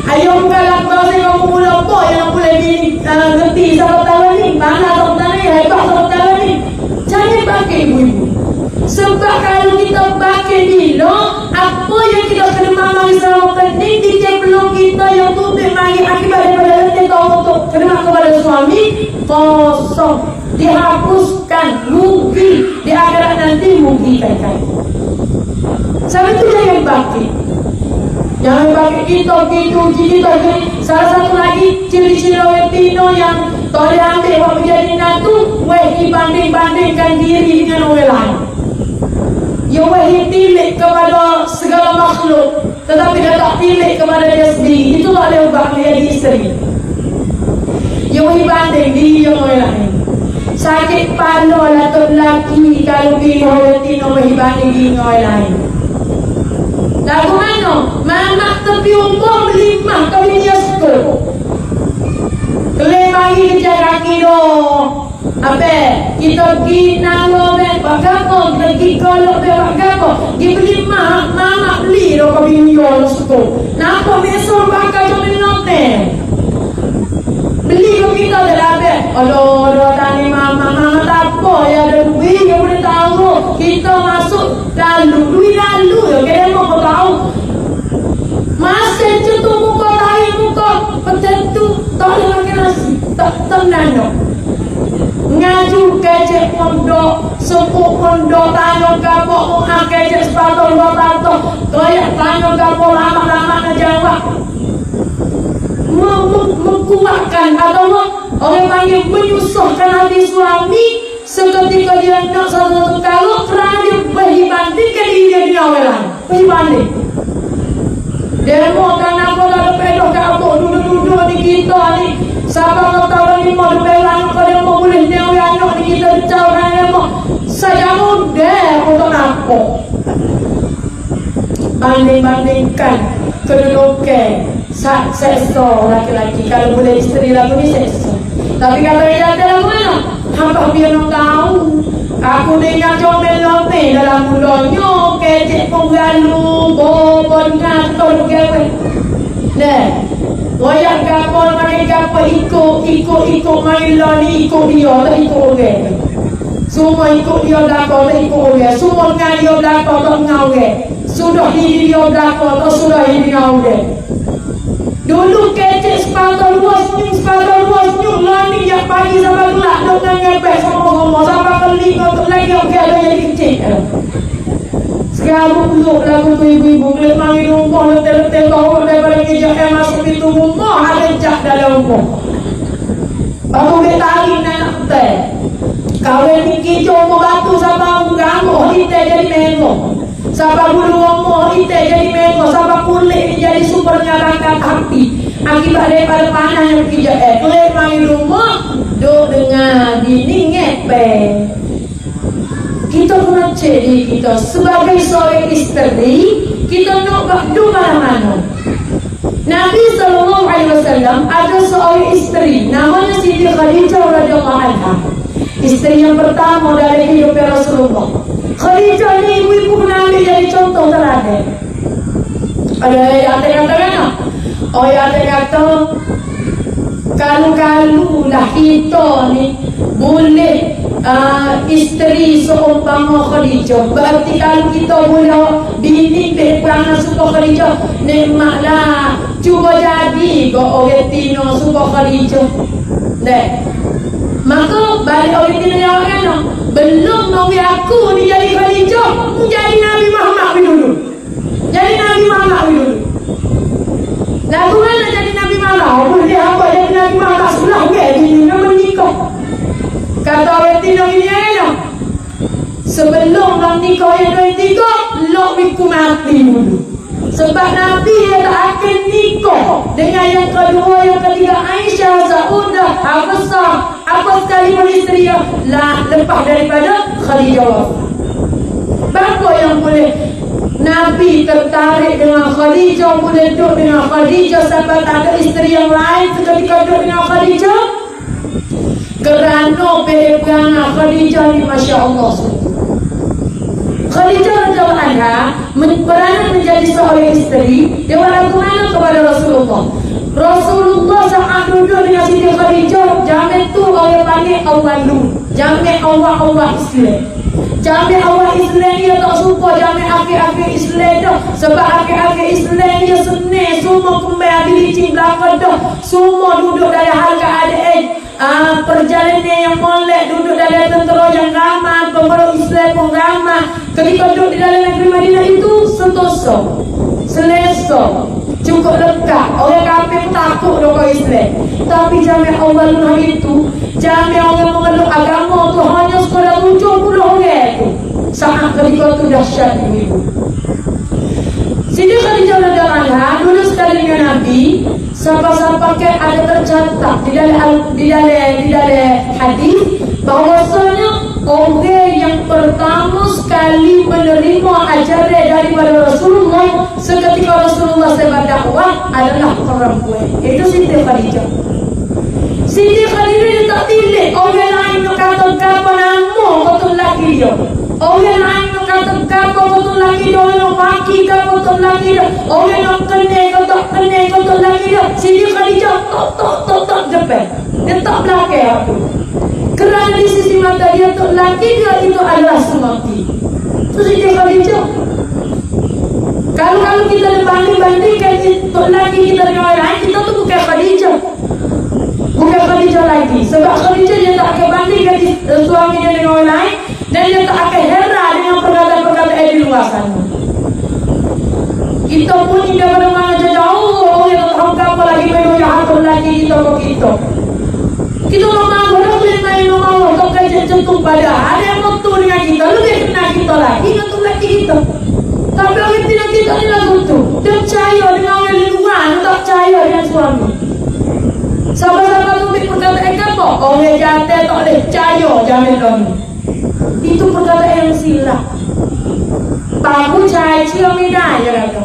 Speaker 1: Ayah muka dalam tausi kamu berapa yang boleh digerti sama tahun ni. Mana sama tahun ni, hebat sama tahun ni. Jangan bangkit ibu-ibu. Sebab kalau kita pakai bila apa yang kita kena mari selama ni dia belum kita yang tutup mari akibat daripada letih tahu untuk kena kepada suami kosong, dihapuskan, rugi di akhirat nanti rugi kan. Sebab itu jangan bangkit. Jangan bangkit kita. Salah satu lagi ciri-ciri orang Tino yang boleh ambil waktu jadi natu, dibanding-bandingkan diri dengan orang lain. Dia wahid tilik kepada segala makhluk, tetapi dia tak tilik kepada dia sendiri. Itulah dia ubah menjadi isteri. Dia wahid banding diri yang orang lain. Sakit pala lah tu lelaki kalau pilih orang Tino wahid banding diri dengan orang lain. Lagu mana? Mamak tepi umpah berlimah kami dia suka. Kelih mari kerja kaki doh. Apa? Kita pergi nalo bek bagapo, kita pergi kolok bek bagapo. Dia beli mama beli ro kami ni yo suko. Napa besok bakal jom note. Beli ko kita dah bek. Alo tani mama tak apa ya ada duit yang boleh tahu. Kita masuk lalu ya kena mau tahu. Masih cutu muka tahi muka petentu tak ada nasi tak tenang. Ngaju kecek pondok, sepuk pondok, tanya kapok, muka kecek sepatu, dua tato, kayak tanya kapok, lama-lama ngejawab. Mengkuatkan atau orang panggil menyusahkan hati suami seketika dia nak satu kalau kerana dia berbandingkan diri dia orang lain. Berbanding. Dia mau apa kalau pedoh kapok, duduk-duduk di kita ni. Siapa kau tahu ni mau belan kalau dia mau boleh dia anak ni kita jauh kan dia mau Saya muda untuk apa? Banding-bandingkan kedudukan seksual laki-laki. Kalau boleh isteri lagu ni seksual. Tapi kalau dia ada lagu mana? Hampa biar nak tahu. Aku dengar comel lope dalam mulanya, kecek penggalu, bobon ngatur gawe. Nah, goyak kapal main kapal ikut main loni ikut dia, tak ikut orang. Semua ikut dia belakang, tak ikut orang. Semua dengan dia belakang, tak dengan orang. Sudah diri dia belakang, tak sudah diri dengan orang. Dulu kecek sepatah luas nyuk lani yang pagi sampai gelap dengan ngepek sama ngomong sampai kelima untuk lagi yang ada jadi kecil. Sekarang duduk lagu tu ibu-ibu boleh manggil rumah letel-letel kau daripada kerja masuk itu rumah ada jak dalam rumah. Baru dia tarik nak teh. Kawin ni kijau batu sampai ganggu kita jadi mengo. Sampai bulu rumah kita jadi mengo, sampai kulit jadi super nyalakan api. Akibat daripada panas yang kerja boleh main rumah duduk dengan bini ngepek. Kita kena cek diri kita sebagai seorang isteri, kita nak berdu mana-mana. Nabi SAW ada seorang isteri namanya Siti Khadijah radhiyallahu anha. Isteri yang pertama dari hidup Rasulullah. Khadijah ni ibu-ibu kena ambil jadi contoh teladan. Ada yang kata-kata oh ya ada kata kalau lah kita ni boleh isteri seumpama Khadijah. Berarti kalau kita boleh bini perangai suka Khadijah, nikmatlah. Cuba jadi kau orang Tino suka Khadijah. Maka balik orang Tino jawab kan, belum Nabi aku ni jadi Khadijah, jadi Nabi Muhammad dulu. Jadi Nabi Muhammad dulu. Lagu mana jadi Nabi Muhammad? Boleh apa jadi Nabi Muhammad sebelah bini nak menikah. Kata orang Tino ini ayah, sebelum nak nikah yang 23, lok biku mati dulu. Sebab Nabi yang tak akan nikah dengan yang kedua, yang ketiga, Aisyah, Saudah, Hafsah, apa sekali pun isteri lah lepas daripada Khadijah. Berapa yang boleh Nabi tertarik dengan Khadijah, boleh duduk dengan Khadijah sampai tak ada isteri yang lain seketika duduk dengan Khadijah? Kerana perangai Khadijah ni Masya Allah. Khadijah radhiyallahu anha berani menjadi seorang isteri. Dia berlaku mana kepada Rasulullah. Rasulullah saat duduk dengan Siti Khadijah, jamin tu orang panggil awalu, jamin Allah Islam. Jamin Allah Islam dia tak suka jamin akhir-akhir Islam dah. Sebab akhir-akhir Islam dia senang semua kembali bilicin belakang dah. Semua duduk dalam hal keadaan perjalanan yang molek, duduk dalam tentera yang ramai, pemeluk Islam pun ramai. Ketika duduk di dalam negeri Madinah itu sentosa, selesa, cukup dekat. Orang kafir takut dengan Islam. Tapi jamin Allah itu, jamin orang mengeluk agama tu hanya sekadar 70 orang tu. Saat ketika tu dahsyat ibu. Siti Khadijah radhiyallahu anha dulu sekali dengan Nabi, siapa-siapa ke ada tercatat di dalam hadis bahwasanya orang yang pertama sekali menerima ajaran daripada Rasulullah seketika Rasulullah sebab dakwah adalah perempuan. Itu Siti Khadijah. Siti Khadijah tak pilih orang lain nak kata apa nama kata lelaki dia. Orang lain nak kata apa kata lelaki dia, orang nak maki apa kata lelaki dia, orang nak kena kata lelaki dia. Siti Khadijah tak depan. Dia tak belakang aku. Kerana di sisi mata dia untuk lelaki dia itu adalah semati. Itu Siti Khadijah. Kalau kita banding-bandingkan untuk lelaki kita dengan orang lain, kita tu bukan Khadijah. Bukan Khadijah lagi. Sebab Khadijah dia tak akan bandingkan suami dia dengan orang lain, dan dia tak akan heran dengan perkataan-perkataan di luar sana. Kita pun ni daripada mana jauh, orang yang tak tahu apa lagi penuh jahatun lagi kita. Kita memang boleh boleh main nomor, tak kaya jentung pada. Ada yang waktu dengan kita, lebih kenal kita lagi, ngantuk lagi kita. Tapi orang tidak kita ni lagu tu. Dia percaya dengan orang di luar, dia tak percaya dengan suami. Sahabat-sahabat tu perkataan apa? Orang jantan tak boleh percaya jamin kami. Itu perkataan yang silap. Paku cai cia mina ya kata.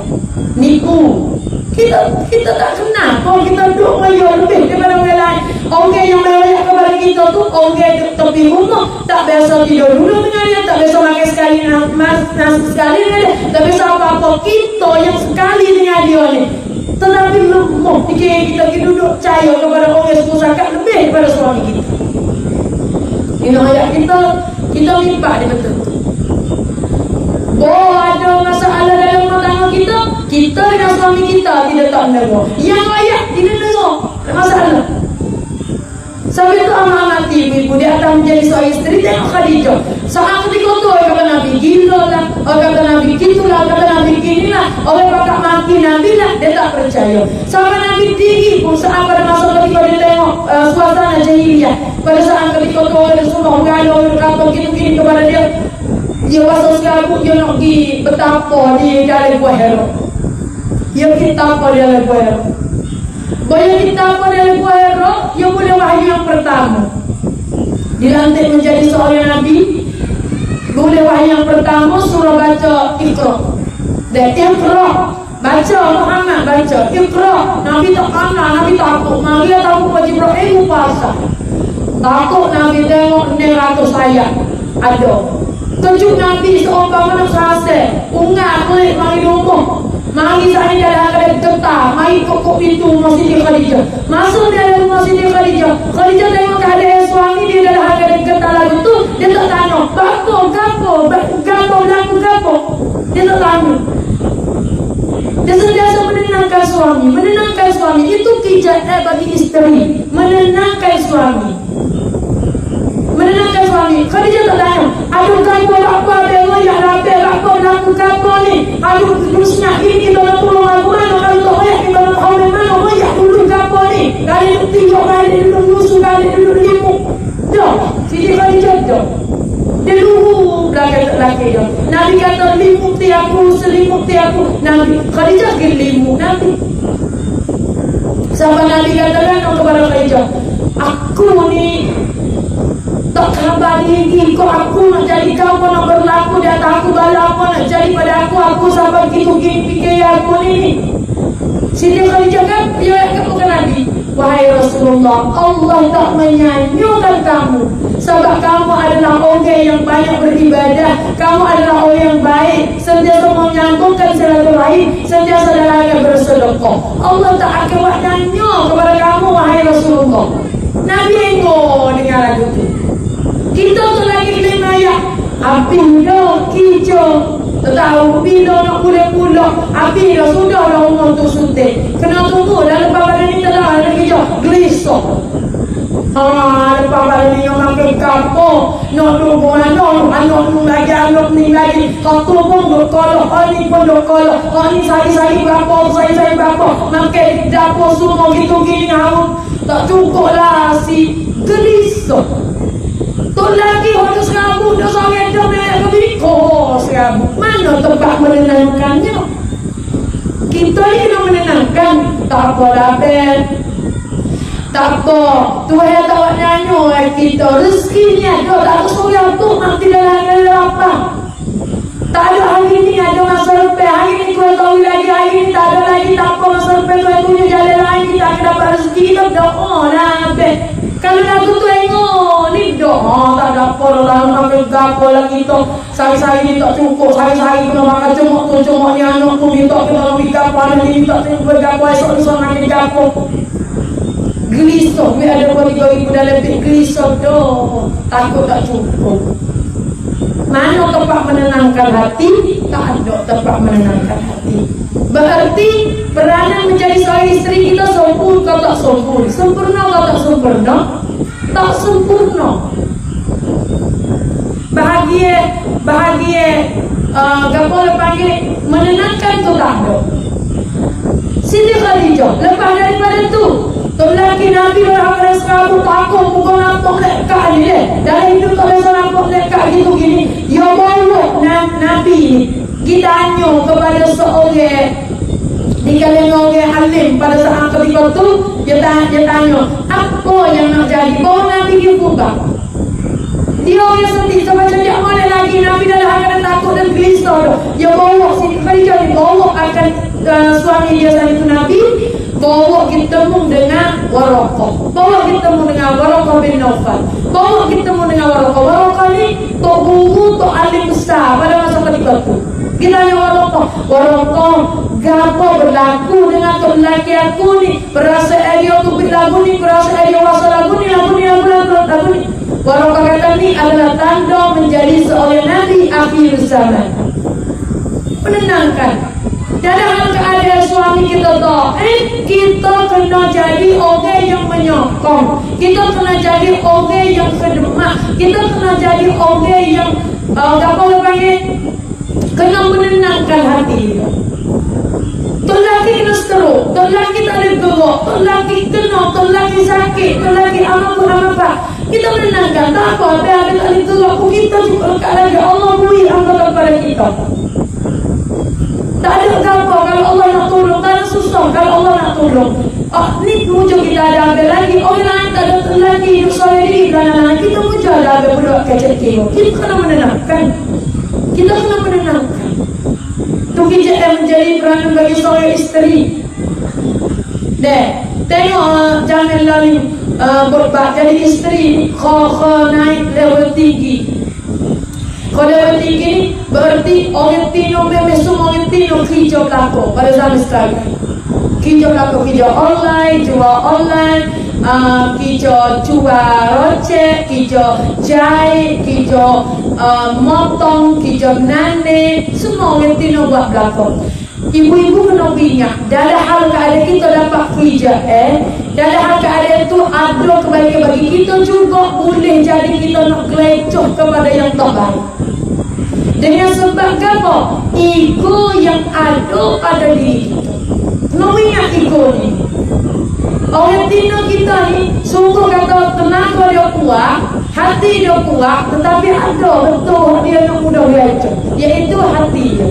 Speaker 1: Nipu. Kita tak kenal. Kalau kita duduk mayu lebih daripada orang lain. Orang yang melayak kepada kita tu orang tepi rumah tak biasa tidur dulu dengan dia, tak biasa makan sekali nasi sekali dengan dia, tak biasa apa-apa. Kita yang sekali dengan dia ni tetapi lemah fikir kita duduk percaya kepada orang sepusakat lebih daripada suami kita. Ini ayat kita mimpak dia betul. Oh, ada masalah dalam rumah tangga kita dengan suami kita tidak tak menegur. Yang ayat tidak menegur, masalah. Sampai itu amat ibu dia akan menjadi seorang istri. Tengok Khadijah. Saat ketika tu kata Nabi gila lah, kata Nabi gitulah, kata Nabi ginilah, orang pakai maki Nabi lah, dia tak percaya. Sampai Nabi tinggi pun saat pada masa ketika dia tengok suasana jahiliyah. Pada saat ketika tu ada semua galau, kata gini-gini kepada dia. Dia rasa sekarang dia nak pergi betapa di dalam buah Hera. Dia kita apa di dalam buah Hera. Bayar kita apa dalam buah Hera, dia boleh wahyu yang pertama. Dilantik menjadi seorang Nabi, boleh wahyu yang pertama surah baca Iqra. Dan Iqra, baca Muhammad baca Iqra. Nabi tak kenal, Nabi takut. Maria takut wajib Jibril puasa. Takut Nabi tengok 600 ayat ada. Tunjuk Nabi seumpama nak selesai. Ungat kulit mari rumah. Mari saya dalam keadaan getar. Mari kokok pintu rumah Siti Khadijah. Masuk dia dalam rumah Siti Khadijah. Khadijah tengok keadaan suami dia dalam keadaan getar lagu tu. Dia tak tanya gapo berlaku gapo. Dia tak tanya. Dia sentiasa menenangkan suami. Itu kijatnya bagi isteri. Menenangkan suami. Khadijah tak tanya, aduh gapo apa bela ya rapi gapo berlaku gapo ni. Aduh rusnya ini dalam tolong aku mana kalau tak ayah kita dalam orang mana ayah dulu gapo ni. Kali itu kali dulu musuh kali dulu limu. Dah, Siti Khadijah dah. Dia luhu belakang lelaki dia. Nabi kata limuti aku, selimuti aku. Nabi Khadijah limu Nabi. Sampai Nabi katakan kepada Khadijah, aku ni tak khabar diri kau, aku nak jadi kau nak berlaku di atas aku, bala apa nak jadi pada aku sampai gitu gini fikir aku ni. Siti Khadijah kan dia kepada Nabi, wahai Rasulullah, Allah tak menyanyikan kamu sebab kamu adalah orang yang banyak beribadah, kamu adalah orang yang baik, sentiasa menyambungkan silaturahim, sentiasa dalam bersedekah. Allah tak akan buat nyanyi kepada kamu wahai Rasulullah. Nabi engkau dengar lagu tu. Kita tu lagi kelima ya. Api dah kicau. Tak tahu bila nak pulang. Api dah sudah dah umur tu suntik. Kena tunggu dah lepas badan ni telah ada kicau. Gelisah. Lepas badan ni yang makan kapur. Nak tunggu anak tu lagi, anak ni lagi. Satu pun berkolok. Ini pun berkolok. Ini sari-sari berapa, sari-sari berapa. Makan dapur semua gitu gini harum. Tak cukup lah si gelisah. Tu lagi waktu serabut dah sangat dah banyak kebiko serabut. Mana tempat menenangkannya? Kita ni nak menenangkan. Tak apa dah Ben. Tak apa. Tuhan tak buat nyanyi kita. Rezeki ni ada. Tak ada surya tu nanti dalam apa. Tak ada hari ni ada masa lepas. Hari ni Tuhan tahu lagi. Hari ni tak ada lagi. Tak apa masa lepas Tuhan punya jalan lain. Kita akan dapat rezeki. Kita berdoa lah Ben. Kalau dah tu tengok ni doa tak ada apa dah nak gapo lagi tu. Sari-sari ni tak cukup, sari-sari kena makan cemok ni anak tu minta kita nak gapo ni minta tengok gapo esok lusa nak gapo. Gelisah we ada 3,000 dah lebih gelisah doh. Takut tak cukup. Mana tempat menenangkan hati? Tak ada tempat menenangkan hati. Berarti peranan menjadi seorang isteri kita sempurna atau tak sempurna? Sempurna atau tak sempurna? Tak sempurna. Bahagia, apa orang panggil menenangkan tu tak ada. Siti Khadijah lepas daripada tu lelaki Nabi orang sekabu takut bukan nampak lekat ni deh. Dalam hidup tak biasa nampak lekat gitu gini. Ya bawa Nabi ni kita tanya kepada seorang di kalangan orang alim pada saat ketika tu dia tanya apa yang nak jadi. Bawa Nabi dia buka Dia orang sedih sampai dia mana lagi Nabi dah akan takut dan gelisah. Dia bawa si Khadijah ni bawa akan suami dia saat itu Nabi bawa kita temu dengan Waraqah. Bawa kita temu dengan Waraqah bin Naufal. Bawa kita temu dengan Waraqah. Waraqah ni tok guru, tok alim besar pada masa ketika tu. Kita tanya Waraqah, gapo berlaku dengan tok lelaki aku ni? Berasa dia tu berlagu ni, berasa dia wasa lagu ni. Waraqah kata ni adalah tanda menjadi seorang Nabi akhir zaman. Menenangkan. Dalam keadaan suami kita kita kena jadi orang yang menyokong. Kita kena jadi orang yang khidmat. Kita kena jadi orang yang apa panggil, kena menenangkan hati kita. Lelaki kena stroke, lelaki tak ada gerak, lelaki kena, lelaki sakit, lelaki apa. Kita menenangkan, tak apa, tak ada gerak pun kita juga dekat lagi. Allah beri angkatan kepada kita. Tak ada apa kalau Allah nak tolong, tak ada susah kalau Allah nak tolong. Ni muncul kita ada ambil lagi. Orang lain tak ada lagi hidup saya diri kerana kita muncul ada ambil budak kecil kilo. Kita kena menenangkan. Kita kena menenangkan. Tu kita menjadi peranan bagi seorang isteri. Tengok Jamila ni berubah jadi isteri naik level tinggi. Kalau level tinggi ni berarti orang Tino memang semua orang Tino hijau belakang pada zaman sekarang. Hijau belakang, hijau online, jual online, hijau jual rocek, hijau jahit, hijau motong, hijau nane, semua orang Tino buat belakang. Ibu-ibu kena ingat, dalam hal keadaan kita dapat kerja, dalam hal keadaan itu ada kebaikan bagi kita juga boleh jadi kita nak kelecoh kepada yang tak baik. Dengan sebab apa? Ego yang ada pada diri kita. Kena ingat ego ni. Orang Tino kita ni sungguh kata tenaga dia kuat, hati dia kuat, tetapi ada betul dia nak mudah kelecoh, iaitu hati dia.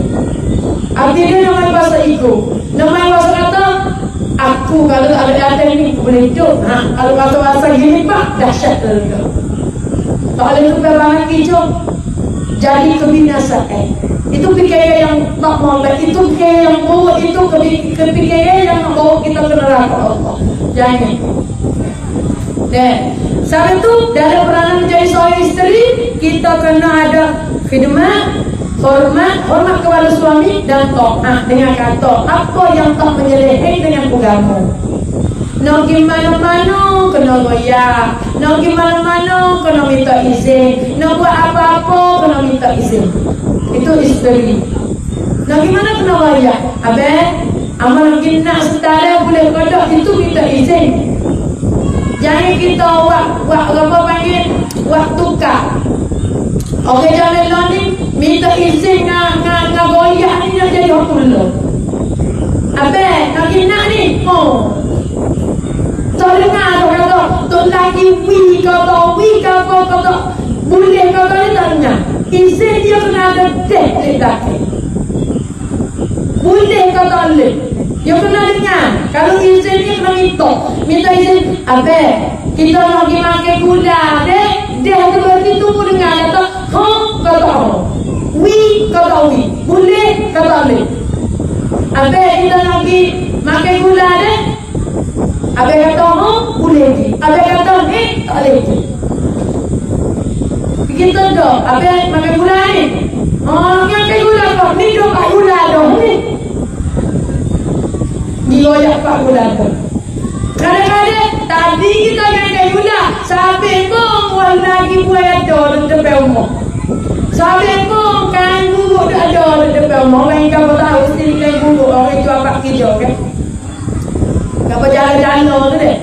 Speaker 1: Hati dia nama bahasa ego. Nama bahasa kata aku kalau ada data ini aku boleh hidup. Kalau bahasa gini pak dahsyat juga. Tak ada kebebanan hijau jadi kebinasaan. Itu pikiran yang tak molek, itu pikiran yang buruk, itu kepikiran yang membawa kita ke neraka Allah. Jangan. Sampai itu dalam peranan menjadi seorang isteri kita kena ada khidmat, hormat kepada suami dan taat dengan kata apa yang tak menyeleheng dengan agama. Nak pergi mana-mana kena goyak, nak pergi mana-mana kena minta izin, nak buat apa-apa kena minta izin. Itu isteri. Nak pergi mana kena goyak. Abang, amal pergi nak setara boleh kodok, itu minta izin. Jangan kita buat apa panggil, buat tukar. Orang jalan ni minta izin dengan goyak ni nak jadi hukum. Abang, nak pergi nak ni, so dengar tu kata tu lagi wi kata boleh kata ni tak dengar. Izin dia kena ada dek lelaki. Boleh kata boleh, dia kena dengar. Kalau izin dia kena minta izin. Abang, kita nak pergi makan gula dek tu berarti tunggu dengar kata kata wi kata wi, boleh kata boleh. Abang, kita nak pergi makan gula dek, abang kata boleh pergi, abang kata tak boleh pergi. Kita dah, abang makan gula ni, makan gula apa? Ni dah 4 gula dah ni. Dioyak 4 gula dah. Kadang-kadang tadi kita makan gula, sampai pun lagi buat ada di depan rumah. Sampai pun kain buruk dah ada di depan rumah. Orang yang kau tahu sendiri kain buruk, orang jual pak hijau kan. Apa jalan-jalan tu deh.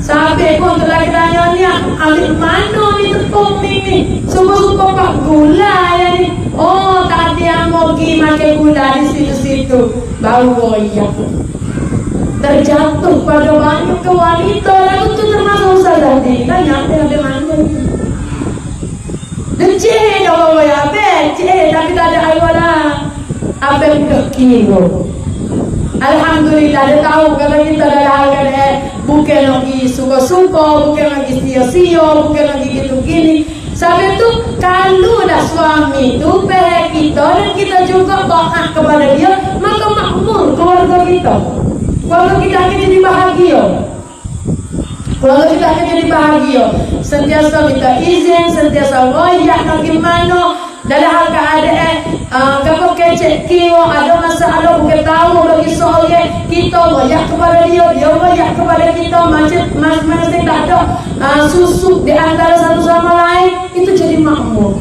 Speaker 1: Sampai pun tu lagi tanya ni, ambil mana ni tepung ni? Suka-suka pak gula ya ni. Oh, tadi yang mau pergi makan gula di situ-situ. Baru goyak. Terjatuh pada banyak ke wanita. Lalu tu termasuk ustazah ni. Tanya, ambil mana ni? Dia cik dah bawa ya. Abang, cik. Tapi tak ada air lah. Abang budak kilo. Alhamdulillah dia tahu kalau kita dah keadaan bukan lagi suka-suka, bukan lagi sia-sia, bukan lagi gitu gini. Sampai tu kalau dah suami tu perhatian kita dan kita juga taat kepada dia, maka makmur keluarga kita. Keluarga kita akan jadi bahagia. Keluarga kita akan jadi bahagia. Sentiasa minta izin, sentiasa royak nak gimana. Dalam hal keadaan kalau kecek kira ada masalah bukan tahu bagi seorang kita royak kepada dia, dia royak kepada kita, masing-masing tak ada susuk di antara satu sama lain, itu jadi makmur.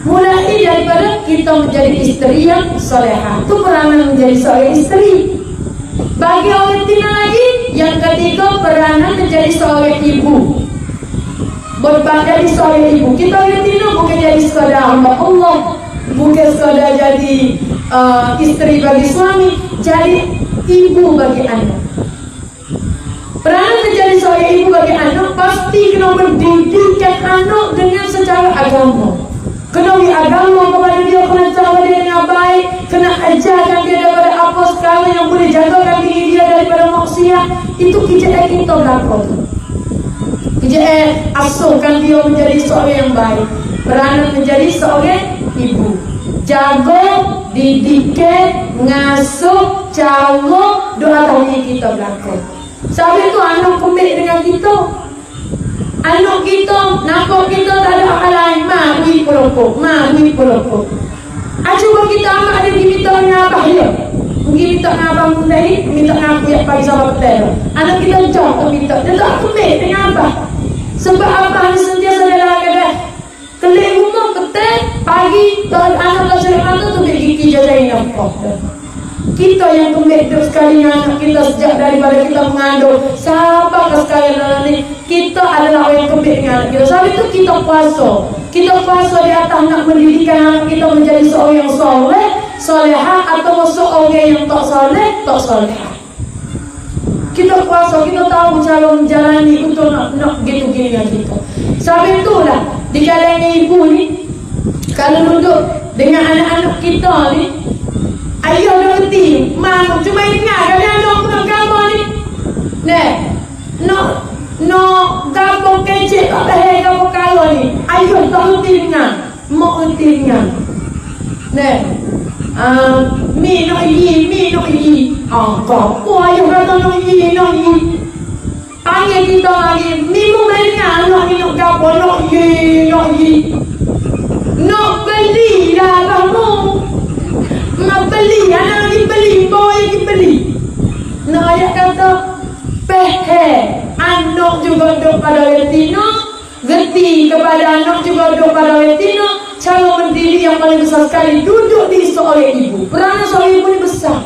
Speaker 1: Mulai daripada kita menjadi istri yang solehah, itu peranan menjadi seorang istri. Bagi orang tina lagi, yang ketiga peranan menjadi seorang ibu. Jadi seorang ibu. Kita orang tina bukan jadi sekadar hamba Allah, bukan sekadar jadi istri bagi suami, jadi ibu bagi anak. Peranan menjadi seorang ibu bagi anak pasti kena mendidikkan anak dengan secara agama. Kena beri agama kepada dia, kena cara dia dengan baik, kena ajarkan dia daripada apa sekarang yang boleh jagakan diri dia daripada maksiat. Itu kita belakang. Kita asuhkan dia menjadi seorang yang baik. Peranan menjadi seorang ibu. Jaga, didikan, ngasuh, cara, doa tauhid kita belakang. Sampai tu anak kembali dengan kita. Anak kita, nampak kita tak ada hal lain. Mari perokok, mari perokok. Cuba kita amat ada diminta dengan abah dia. Mungkin minta dengan abang bunda ni, minta dengan aku yang pagi sama petang. Anak kita jauh minta, dia tak kembali dengan abah. Sebab abah ni sentiasa dalam keadaan kelik rumah petang, pagi, anak tak cari mata tu pergi kerja cari nafkah. Kita yang kembali sekali dengan anak kita sejak daripada kita mengandung sampai ke sekarang ni, kita adalah orang yang kembali dengan anak kita. Sebab itu kita puasa. Kita puasa di atas nak mendidikkan anak kita menjadi seorang yang soleh, solehah, atau seorang yang tak soleh, tak solehah. Kita puasa, kita tahu cara menjalani untuk nak gitu-gini dengan kita. Sebab itulah di kalangan ibu ni, kalau duduk dengan anak-anak kita ni, ayah dah reti, mak cuma ingat kali anak aku nak gambar ni. Nak gambar kecil tak boleh gambar kaya ni. Ayah tak reti dengar, mak reti dengar. Mi nak yi. Kau ayah kata nak yi. Panggil kita lagi, mi pun dengar anak ni nak gambar, nak yi. Nak beli lah kamu. Mak beli, anak lagi beli, bawa lagi beli. Nak ayat kata anak juga duduk pada retina, gerti kepada anak juga duduk pada retina. Cara mendidik yang paling besar sekali duduk di seorang ibu. Peranan seorang ibu ni besar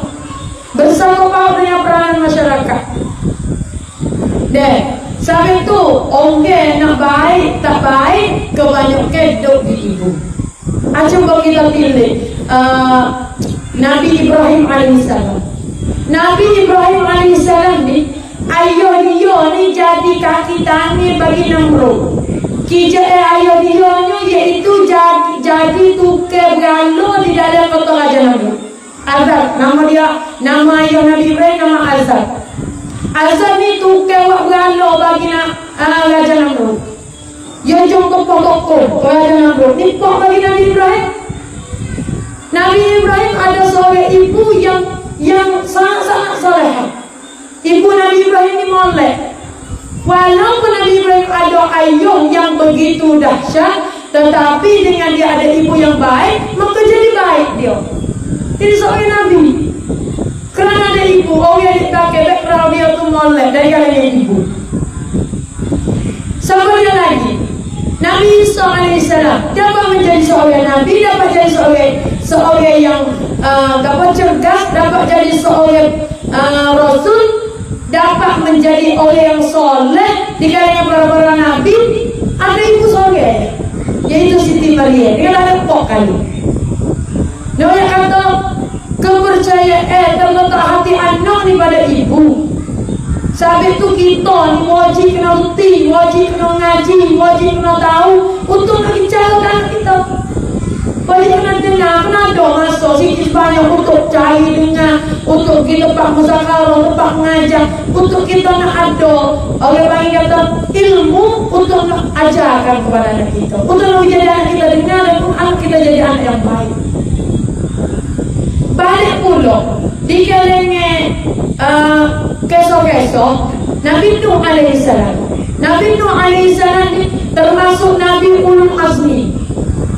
Speaker 1: kepala dengan peranan masyarakat. Sampai tu orang nak baik tak baik, kebanyakan duduk di ibu. Cuba kita pilih Nabi Ibrahim alaihissalam. Nabi Ibrahim alaihissalam ni, ayah dia ni jadi kaki tangan bagi Namrud. Ayah dia ni iaitu jadi tukar berhala di dalam kota Raja Namrud. Azab, nama ayah Nabi Ibrahim nama Azab. Azab ni tukar buat berhala bagi Raja Namrud. Yang jom kepok-kepok Raja Namrud ni pok bagi Nabi Ibrahim. Nabi Ibrahim ada seorang ibu yang sangat-sangat solehah. Ibu Nabi Ibrahim ni molek. Walaupun Nabi Ibrahim ada ayah yang begitu dahsyat, tetapi dengan dia ada ibu yang baik, maka jadi baik dia. Jadi seorang Nabi, kerana ada ibu, orang yang dipakai background dia tu molek dari kalangan ibu. Siapa dia lagi? Nabi Isa alaihissalam dapat menjadi seorang Nabi, dapat jadi seorang yang dapat cerdas, dapat jadi seorang Rasul, dapat menjadi orang yang soleh di kalangan para Nabi. Ada ibu soleh, yaitu Siti Maryam. Dia ada pok kali. Dia kata kepercayaan terletak hati anak ni pada ibu. Sebab itu kita ni wajib kena reti, wajib kena ngaji, wajib kena tahu untuk nak bicara anak kita. Boleh kena dengar, kena ada masa sikit banyak untuk cari dengar, untuk kita tempat muzakarah, tempat mengajar, untuk kita nak ada orang lain kata ilmu untuk nak ajarkan kepada anak kita, untuk nak jadi anak kita dengar dan anak kita jadi anak yang baik. Balik pula di kalangan kesok-kesok Nabi Nuh alaihissalam. Nabi Nuh alaihissalam termasuk Nabi Ulul Azmi.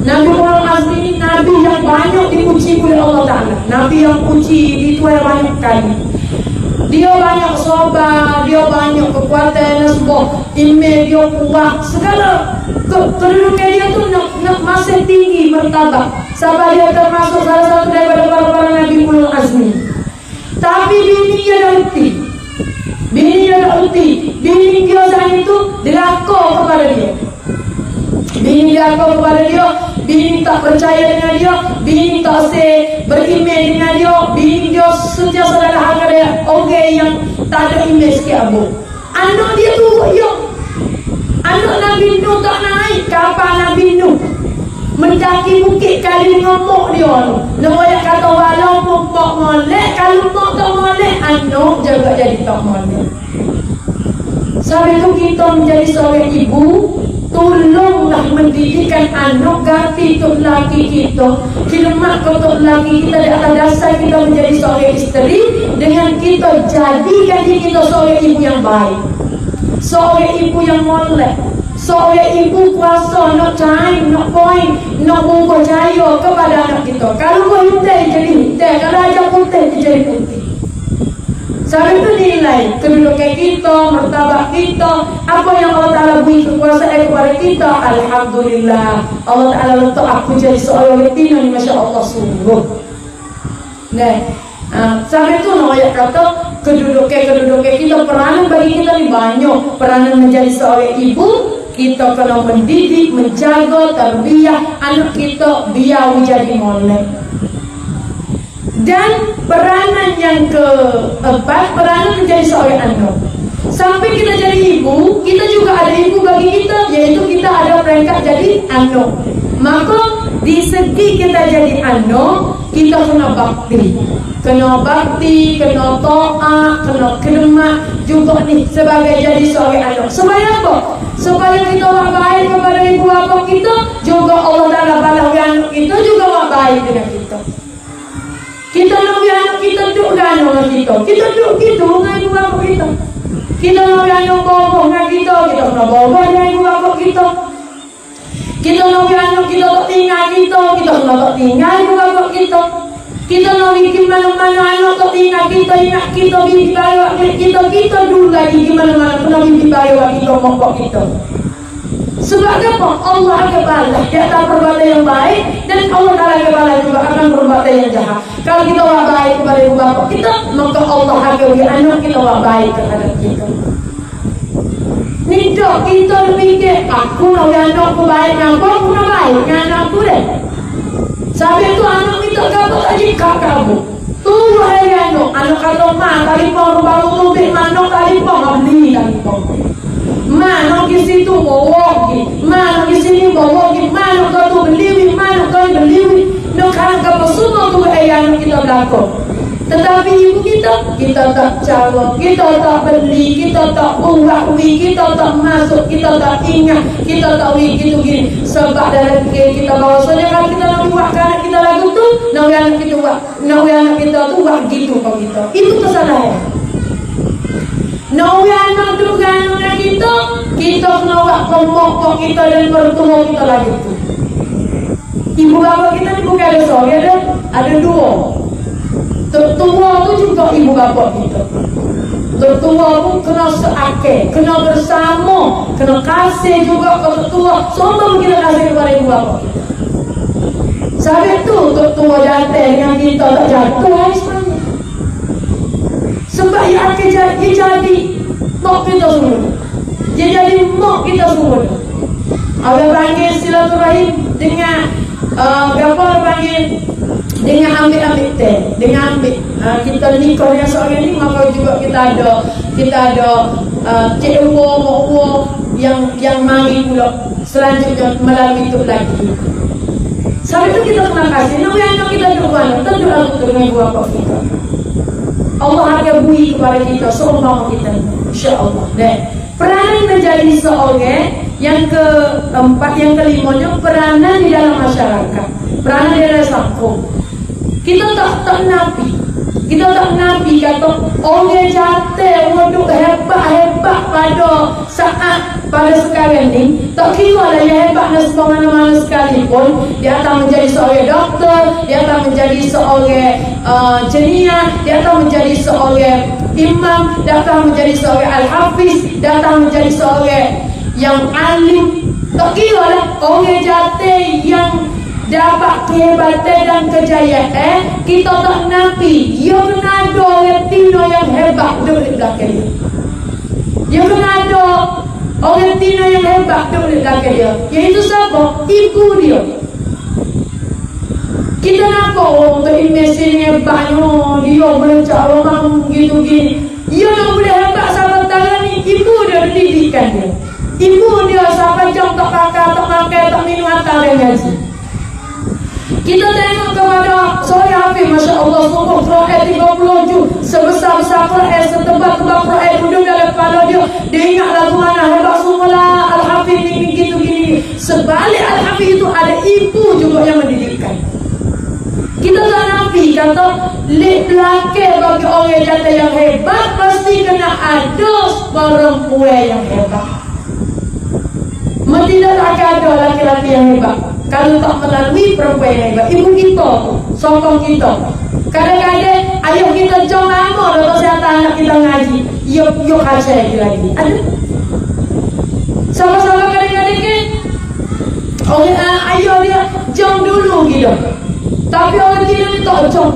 Speaker 1: Nabi Ulul Azmi ini Nabi yang banyak dipuji oleh Allah Ta'ala. Nabi yang puji dituai banyak kali. Dia banyak sabar, dia banyak kekuatan, nasbah, iman dia kuat. Segala kedudukan dia tu nak masih tinggi martabat. Sebab dia termasuk salah satu daripada para Nabi Ulul Azmi. Tapi bini dia dah uti. Bini dia dah uti. Bini dia saat itu dilakor kepada dia. Bini dia dilakor kepada dia. Bini tak percaya dengan dia, bini tak beriman dengan dia, bini dia sentiasa dalam harga dia orang yang tak ada iman sikit abu. Anak dia turut dia. Anak Nabi Nuh tak naik kapal Nabi Nuh mendaki bukit kali ngomong dia tu. Dia kata walaupun tak molek, kalau tak molek, anak jaga jadi tak molek. Sebab itu kita menjadi seorang ibu, tolonglah mendidikkan anak ganti untuk laki kita. Khidmat untuk laki kita di atas dasar kita menjadi seorang isteri, dengan kita jadikan diri kita seorang ibu yang baik, seorang ibu yang molek, seorang ibu kuasa nak cahaya, nak poin, nak buka cahaya kepada anak kita. Kalau kau putih jadi putih, kalau aja putih jadi putih. Sebab itu nilai kedudukan kita, martabat kita, apa yang Allah Ta'ala beri kekuasaan kepada kita. Alhamdulillah, Allah Ta'ala letak aku jadi seorang betina ni, Masya Allah sungguh. Sebab itu nak kata kedudukan kita, peranan bagi kita ni banyak. Peranan menjadi seorang ibu, kita kena mendidik, menjaga, tarbiyah anak kita biar menjadi molek. Dan peranan yang keempat, peranan menjadi seorang anak. Sampai kita jadi ibu, kita juga ada ibu bagi kita, yaitu kita ada peringkat jadi anak. Maka di segi kita jadi anak, kita kena bakti. Kena bakti, kena taat, kena khidmat juga ni sebagai jadi seorang anak. Supaya apa? Supaya kita buat baik kepada ibu bapa kita, juga Allah Ta'ala balas anak kita juga buat baik dengan kita. Kita nak biar anak kita duduk dengan kita. Kita duduk gitu dengan ibu bapa kita. Kita nak biar anak bawa dengan kita. Kita nak bawa dengan ibu bapa kita. Kita nak biar anak kita tak tinggal kita. Kita nak tak tinggal ibu bapa kita. Kita nak bikin mana-mana anak tak tinggal kita. Ingat kita bimbing bawa kita. Kita dulu lagi di mana-mana pernah bimbing bawa kita, bapak kita. Sebab apa? Allah akan balas di atas perbuatan yang baik, dan Allah akan balas juga akan perbuatan yang jahat. Kalau kita buat baik kepada ibu bapa kita, maka Allah akan beri anak kita buat baik kepada kita. Ni dok kita fikir aku nak beri anakku baik dengan aku nak baik dengan anakku deh. Sebab itu anak kita kata tak jika kamu tunggu hari anak kata mak tadi pun baru tubik mana tadi pun beli tadi pun. Mana di situ bawa lagi, mana di sini bawa lagi, mana kau tu beli, mana kau beli, nak kan kau semua tu ayam kita belakang. Tetapi ibu kita tak cara, kita tak beli, kita tak buat wi, kita tak masuk, kita tak ingat, kita tak wi gitu gini. Sebab dalam fikir kita bahawasanya kalau kita nak buat anak kita lagu tu, nak anak kita buat, nak anak kita tu buat gitu kau kita. Itu kesalahan. Nak anak tu dengan kita kena buat pemokok kita dan bertumbuh kita lagi tu. Ibu bapa kita ni bukan ada seorang, ada dua. Tertua tu juga ibu bapa kita. Tertua pun kena seakal, kena bersama, kena kasih juga ke tertua. Semua kita kasih kepada ibu bapa kita. Sebab itu tertua jatuh dengan kita tak jatuh sebenarnya. Sebab ia akan jadi mak kita semua. Dia jadi mak kita semua. Ada panggil silaturahim dengan berapa panggil dengan ambil teh, dengan ambil kita nikah dengan seorang ni, maka juga kita ada cik uwa, mak uwa yang mari pula selanjutnya melalui itu lagi. Sampai itu kita kena kasih. Nabi anak kita berbuat, tentu aku dengan buah apa kita. Allah akan bui kepada kita seumpama kita. Insya Allah. Dan peranan menjadi seorang yang keempat, yang kelimanya peranan di dalam masyarakat, peranan di dalam sampung. Kita tak nabi. Kita tak nabi kata orang jatuh waduk hebat-hebat pada sekarang ni. Tak kira lah yang hebat dan semua mana-mana sekalipun. Dia akan menjadi seorang doktor, dia akan menjadi seorang jeniah, dia akan menjadi seorang imam, dia akan menjadi seorang al-hafiz, dia akan menjadi seorang yang alim. Tak kira lah orang jatuh yang dapat kehebatan dan kejayaan, kita tak nabi. Dia kena ada orang Tino yang hebat duduk di belakang dia. Dia kena ada orang Tino yang hebat duduk di belakang dia. Iaitu siapa? Ibu dia. Kita nampak untuk imej ini hebatnya, dia boleh cak orang gitu gini. Dia nak boleh hebat sampai tangan ni, ibu dia pendidikan dia. Ibu dia sampai jam tak makan, tak minum atas dan gaji. Kita tengok kepada seorang hafiz, Masya Allah, sungguh Quran 30 juz, sebesar-besar Quran, setebal-tebal Quran duduk dalam kepala dia. Dia ingat lagu mana, hebat sungguhlah Al-Hafiz ni gitu gini. Sebalik Al-Hafiz itu ada ibu juga yang mendidikkan. Kita tak nabi kata lek belakang bagi orang jatuh yang hebat pasti kena ada perempuan yang hebat. Tidak akan ada laki-laki yang hebat kalau tak melalui perempuan yang hebat. Ibu kita, sokong kita. Kadang-kadang ayah kita jom lama dalam kesihatan anak kita ngaji. Yuk kacau lagi. Ada. Sama-sama kadang-kadang ke ayah dia jom dulu gitu. Tapi orang kita ni tak jom.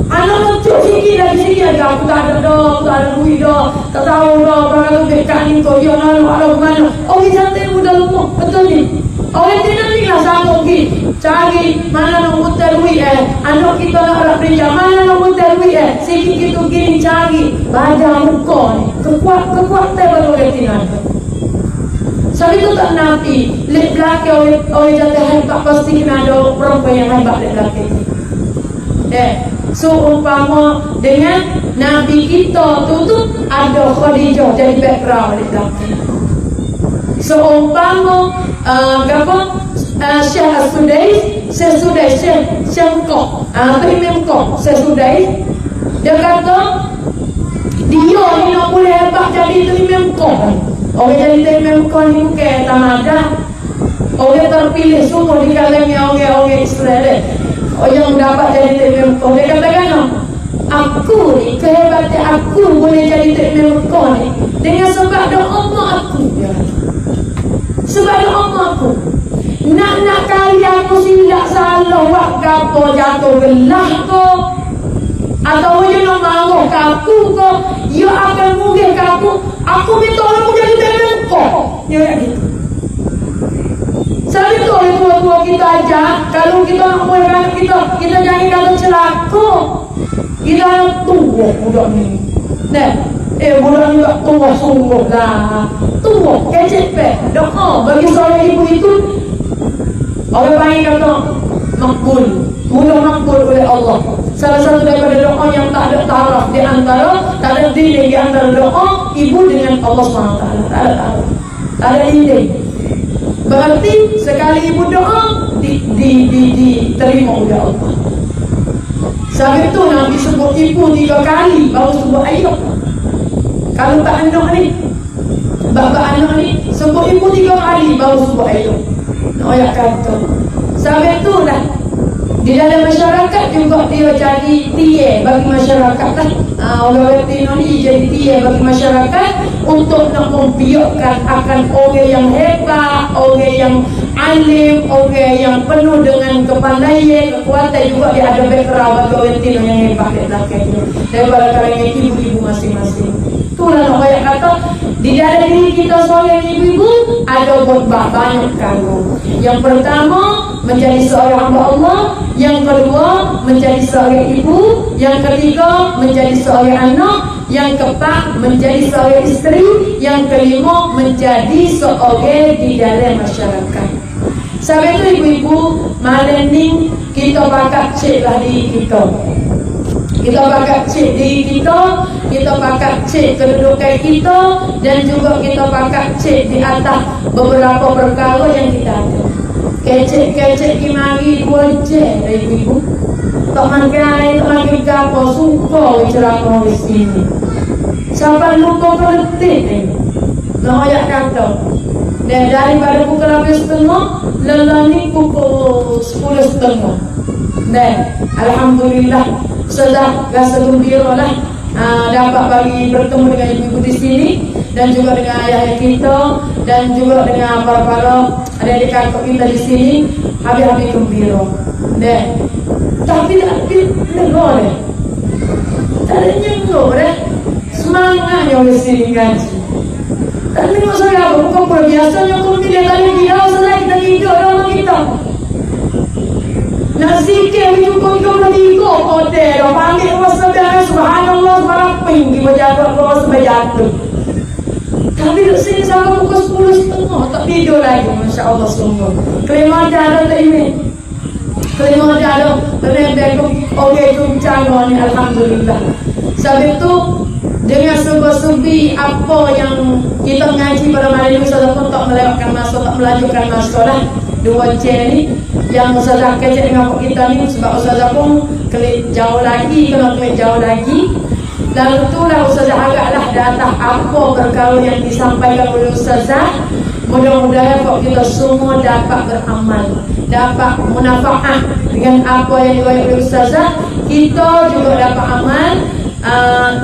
Speaker 1: Anak lucu sikit lagi. Aku tak ada dah, aku tak ada duit dah, tak tahu dah berapa lebih kat ni kau. Dia nak ada kemana. Orang cantik muda lumpuh. Betul ni. Orang tidak ni lah sanggup pergi cari mana nak putar duit anak kita nak ada pinjam, mana nak putar duit sikit gitu gini cari badan muka ni. Kekuatan baru orang tidak. Sebab itu tak nabi. Lek belakang orang jatuh hebat pasti kena ada perempuan yang hebat lek belakang ni. So umpama dengan Nabi kita tu ada Khadijah jadi background di belakang. So umpama Syekh As-Sudais, Syekh Mekah, Imam Mekah, Syekh Sudais, dia kata dia ni nak boleh hebat jadi tu Imam Mekah. Orang jadi tu Imam Mekah ni bukan tamadah. Orang terpilih semua di kalangan orang Israel. Yang dapat jadi Imam Mekah. Dia katakan, aku ni, kehebatan aku boleh jadi Imam Mekah ni dengan sebab doa mak aku. Sebab doa mak aku. Nak kali aku silap salah buat apa jatuh gelah ke, atau dia nak marah ke aku ke, dia akan mungkin ke aku minta aku jadi Imam Mekah. Dia kata gitu. Sebab itu oleh tua-tua kita ajar, kalau kita nak buat anak kita jangan kata celaka. Kita nak tua budak ni. Budak ni tak tua sungguh lah. Tua, kecil pek. Doa bagi seorang ibu itu, orang panggil kata makbul, mudah makbul oleh Allah. Salah satu daripada doa yang tak ada taraf di antara, tak ada delay di antara doa ibu dengan Allah SWT. Tak ada taraf, tak ada delay. Berarti sekali ibu doa diterima oleh Allah. Sebab itu Nabi sebut ibu 3 kali baru sebut ayah. Kalau tak anak ni, bapa anak ni sebut ibu 3 kali baru sebut ayah. Nak ayat kata. Sebab itu lah di dalam masyarakat juga dia jadi tiye bagi masyarakat lah. Orang Tino ni jadi tiye bagi masyarakat untuk nak membiarkan akan orang yang hebat, orang yang alim, orang yang penuh dengan kepandaian, kekuatan, juga dia ada background bagi orang Tino yang hebat di belakangnya daripada kalangan ibu-ibu masing-masing. Itulah nak banyak kata di dalam diri kita seorang ibu-ibu ada banyak kandung. Yang pertama menjadi seorang hamba Allah, yang kedua menjadi seorang ibu, yang ketiga menjadi seorang anak, yang keempat menjadi seorang isteri, yang kelima menjadi seorang di dalam masyarakat. Sampai itu ibu-ibu, malam ni kita bakat cek lah diri kita. Kita bakat cek diri kita bakat cek kedudukan kita, dan juga kita bakat cek di atas beberapa perkara yang kita ada. Kecek-kecek kimari dua cek ibu-ibu. Tak makan, tak makan apa, suka ceramah di sini. Sampai lupa keletih ni. Nak ayat kata. Dan daripada pukul 8.30, lelah ni pukul 10.30. Dan alhamdulillah, sudah rasa gembira lah dapat bagi bertemu dengan ibu-ibu di sini, dan juga dengan ayah kita, dan juga dengan para adik-adik kakak kita di sini. Habis-habis gembira. Dan tapi tak dengar deh. Tak ada nyenggol deh. Semangatnya di sini ngaji. Tak tengok saya apa, bukan pula biasanya aku tidak tanya dia, selesai kita tidur dalam kita. Nak zikir cukup kita tiga hotel, dah panggil Allah sebenarnya subhanallah beraping kita jaga Allah sebajatu. Tapi di sini sampai pukul 10.30 tak tidur lagi, masya Allah sungguh. Kelima ada tak ini? Kelima ada, lebih okey tu canggah ni alhamdulillah. Sebab itu dengan sebi apa yang kita mengaji pada malam ini, Ustazah pun tak melewatkan masa, tak melanjutkan masa lah. Dua jam ni yang Ustazah kecek dengan kita ni, sebab Ustazah pun klik jauh lagi, kena klik jauh lagi. Lalu itulah Ustazah agaklah datang apa perkara yang disampaikan oleh Ustazah. Mudah-mudahan kita semua dapat beramal, dapat munafaat dengan apa yang diwayai oleh Ustazah. Kita juga dapat amal.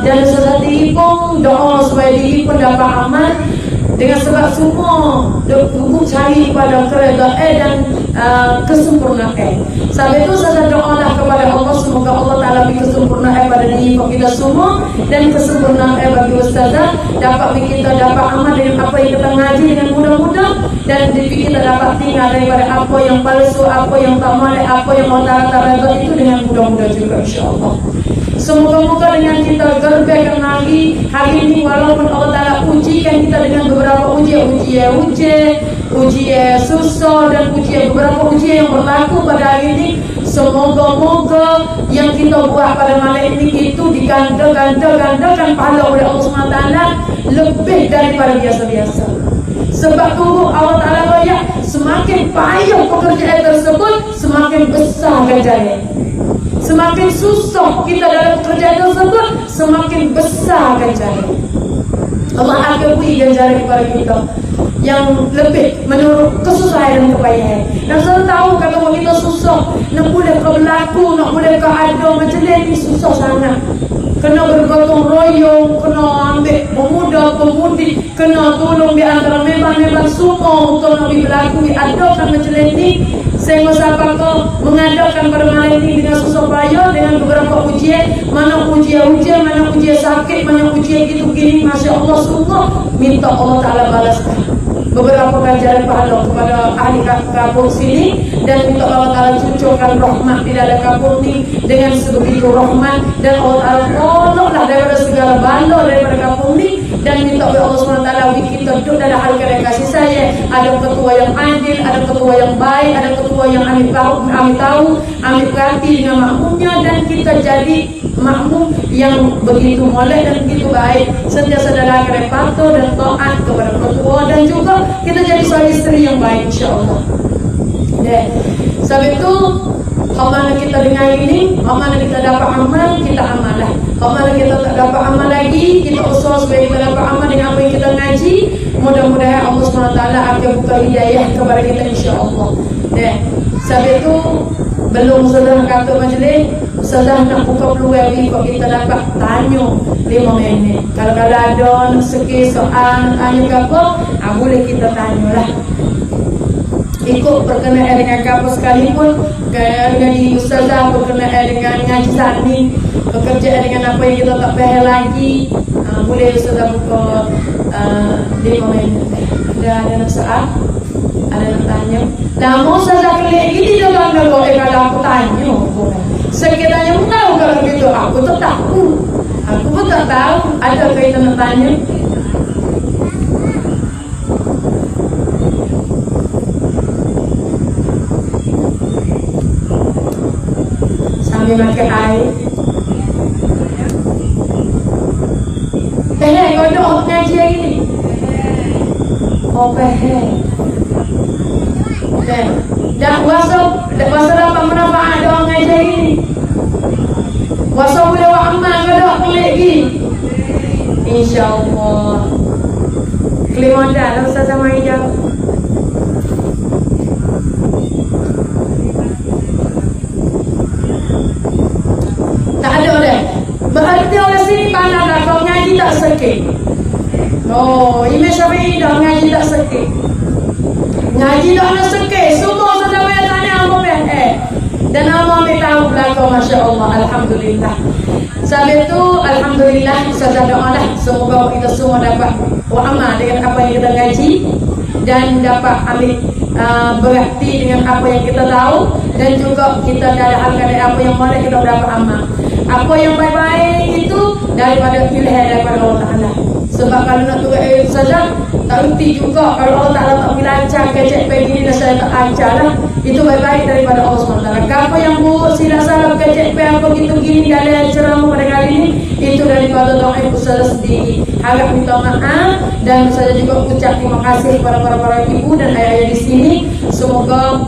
Speaker 1: Dan Ustazah diri pun doa supaya diri pun dapat amal, dengan sebab semua dukung cari kepada keredaan dan kesempurnaan. Sebab itu Ustazah doalah kepada Allah, semoga Allah Ta'ala beri kesempurnaan pada diri kita semua, dan kesempurnaan bagi Ustazah dapat kita dapat amal dengan apa yang kita ngaji dengan mudah-mudah, dan diri kita dapat tinggal daripada apa yang palsu, apa yang tak malai, apa yang Allah Ta'ala itu dengan mudah-mudah juga insyaAllah. Semoga-moga dengan kita gerbekkan lagi hari ini, walaupun Allah Ta'ala ujikan kita dengan beberapa ujian susah, dan beberapa ujian yang berlaku pada hari ini, semoga-moga yang kita buat pada malam ini itu digandakan pahala oleh Allah SWT lebih daripada biasa-biasa. Sebab tu Allah Ta'ala kaya semakin payah pekerjaan tersebut, semakin besar ganjarannya. Semakin susah kita dalam pekerjaan tersebut, semakin besar ganjaran. Allah akan beri ganjaran kepada kita yang lebih menurut kesusahan dan kepayahan. Dan saya tahu kalau kita susah, nak boleh ke berlaku, nak boleh ke ada macam ni, susah sangat. Kena bergotong royong, kena ambil pemuda-pemudi, kena tolong di antara memang semua untuk Nabi berlaku diadakan macam ni. Sehingga siapa kau mengadakan pada malam ini dengan susah payah, dengan beberapa ujian, mana ujian, mana ujian sakit, mana ujian gitu gini, masya Allah sungguh minta Allah Ta'ala balaskan beberapa ganjaran pahala kepada ahli kampung sini, dan minta Allah Ta'ala cucurkan rahmat di dalam kampung ini dengan sebegitu rahmat, dan Allah Ta'ala tolonglah daripada segala bala daripada kampung ini, dan minta oleh Allah SWT kita duduk dalam hal kasih sayang. Ada ketua yang adil, ada ketua yang baik, ada ketua yang ambil tahu, ambil perhati dengan makmumnya, dan kita jadi makmum yang begitu molek dan begitu baik, sentiasa dalam keadaan patuh dan taat kepada ketua, dan juga kita jadi suami isteri yang baik insyaAllah. Sebab itu mana kita dengar ini, mana kita dapat amal, kita amal lah. Mana kita tak dapat amal lagi, kita usaha supaya kita dapat amal dengan apa yang kita ngaji. Mudah-mudahan Allah SWT akan buka hidayah kepada kita insyaAllah. Sebab itu belum Ustazah kata majlis, Ustazah nak buka peluang ni kalau kita dapat tanya 5 minit. Kalau ada segi soal tanya ke apa, boleh kita tanya lah. Ikut berkenaan dengan apa sekalipun, dengan di Ustazah, berkenaan dengan ngaji saat ni, bekerja dengan apa yang kita tak faham lagi, boleh Ustazah buka 5 minit. Ada nak soal? Ada nak tanya? Lama Ustazah klik gini dia bangga kalau aku tanya. Sekiranya aku tahu kalau gitu, aku tak tahu. Aku pun tak tahu. Ada kita nak tanya? ambil makan air. Kau doa untuk ngaji hari ni? Oh, dah puasa dapat manfaat doa ngaji hari ni. Puasa boleh buat amal ke doa pelik lagi? InsyaAllah. Kelima dah lah Ustazah Maida. Tak ada dah. Berarti orang sini pandang dah kau ngaji tak sikit. Oh, Imam Syafi'i dah ngaji tak sikit. Ngaji dah nak sikit. Semua Ustazah Maida tanya apa dan Allah ambil tahu belakang, Masya Allah, Alhamdulillah. Sampai tu, Alhamdulillah, Ustazah doa lah. Semoga kita semua dapat beramal dengan apa yang kita ngaji dan dapat ambil berarti dengan apa yang kita tahu, dan juga kita dadahalkan dari apa yang mana kita dapat amal. Apa yang baik-baik itu daripada pilihan daripada Allah Ta'ala. Sebab kalau nak turut Ustazah, tak erti juga kalau Allah Ta'ala tak lancar kecek begini dan saya tak lancar lah. Itu baik-baik daripada Allah SWT. Apa yang buruk silap salah kecek apa gitu gini dalam ceramah pada kali ini, itu daripada doa Ustazah sendiri. Harap minta maaf, dan Ustazah juga ucap terima kasih kepada para ibu dan ayah-ayah di sini. Semoga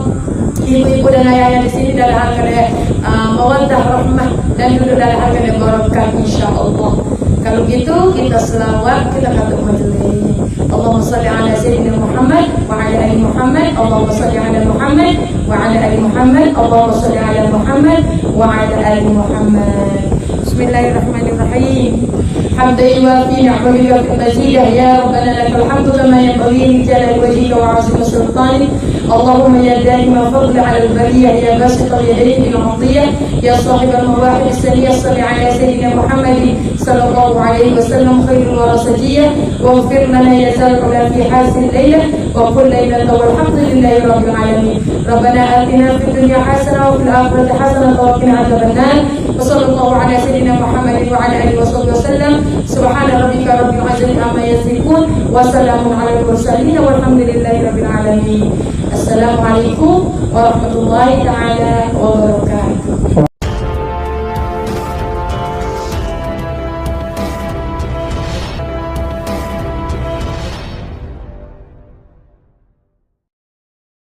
Speaker 1: ibu-ibu dan ayah-ayah di sini dalam hal keadaan mawaddah rahmah dan duduk dalam hal keadaan barakah, insya-Allah. Kalau gitu kita selawat, kita kata majlis. Allahumma salli ala sayyidina Muhammad wa ala ali Muhammad. Allahumma salli ala Muhammad wa ala ali Muhammad. Allahumma salli ala Muhammad wa ala ali Muhammad. Bismillahirrahmanirrahim. Hamdan yuwafi ni'matahu wa mazidah. Ya Rabbana lakal hamdu kama yanbaghi li jalali wajhika wa 'azimi sultanik. Allahumma ya daima fadli 'ala al-bariyah, ya basit al-yadayn bil 'atiyah, ya sahib al-mawahib as-saniyah. Salli ala sayyidina Muhammad sallallahu alaihi wasallam khairul warasajiyah. Waghfir lana ya zal ula fi hasil laylah wa kull laylatin walhamdulillahi rabbil alamin. Rabbana atina fid dunya hasanah wa fil akhirati hasanah wa qina adzabannar. Wa sallallahu ala sayyidina Muhammad wa ala alihi wasallam. Subhana rabbika rabbil izzati amma yasifun wa salamun ala al-mursalin walhamdulillahi rabbil alamin. Assalamualaikum warahmatullahi taala wabarakatuh.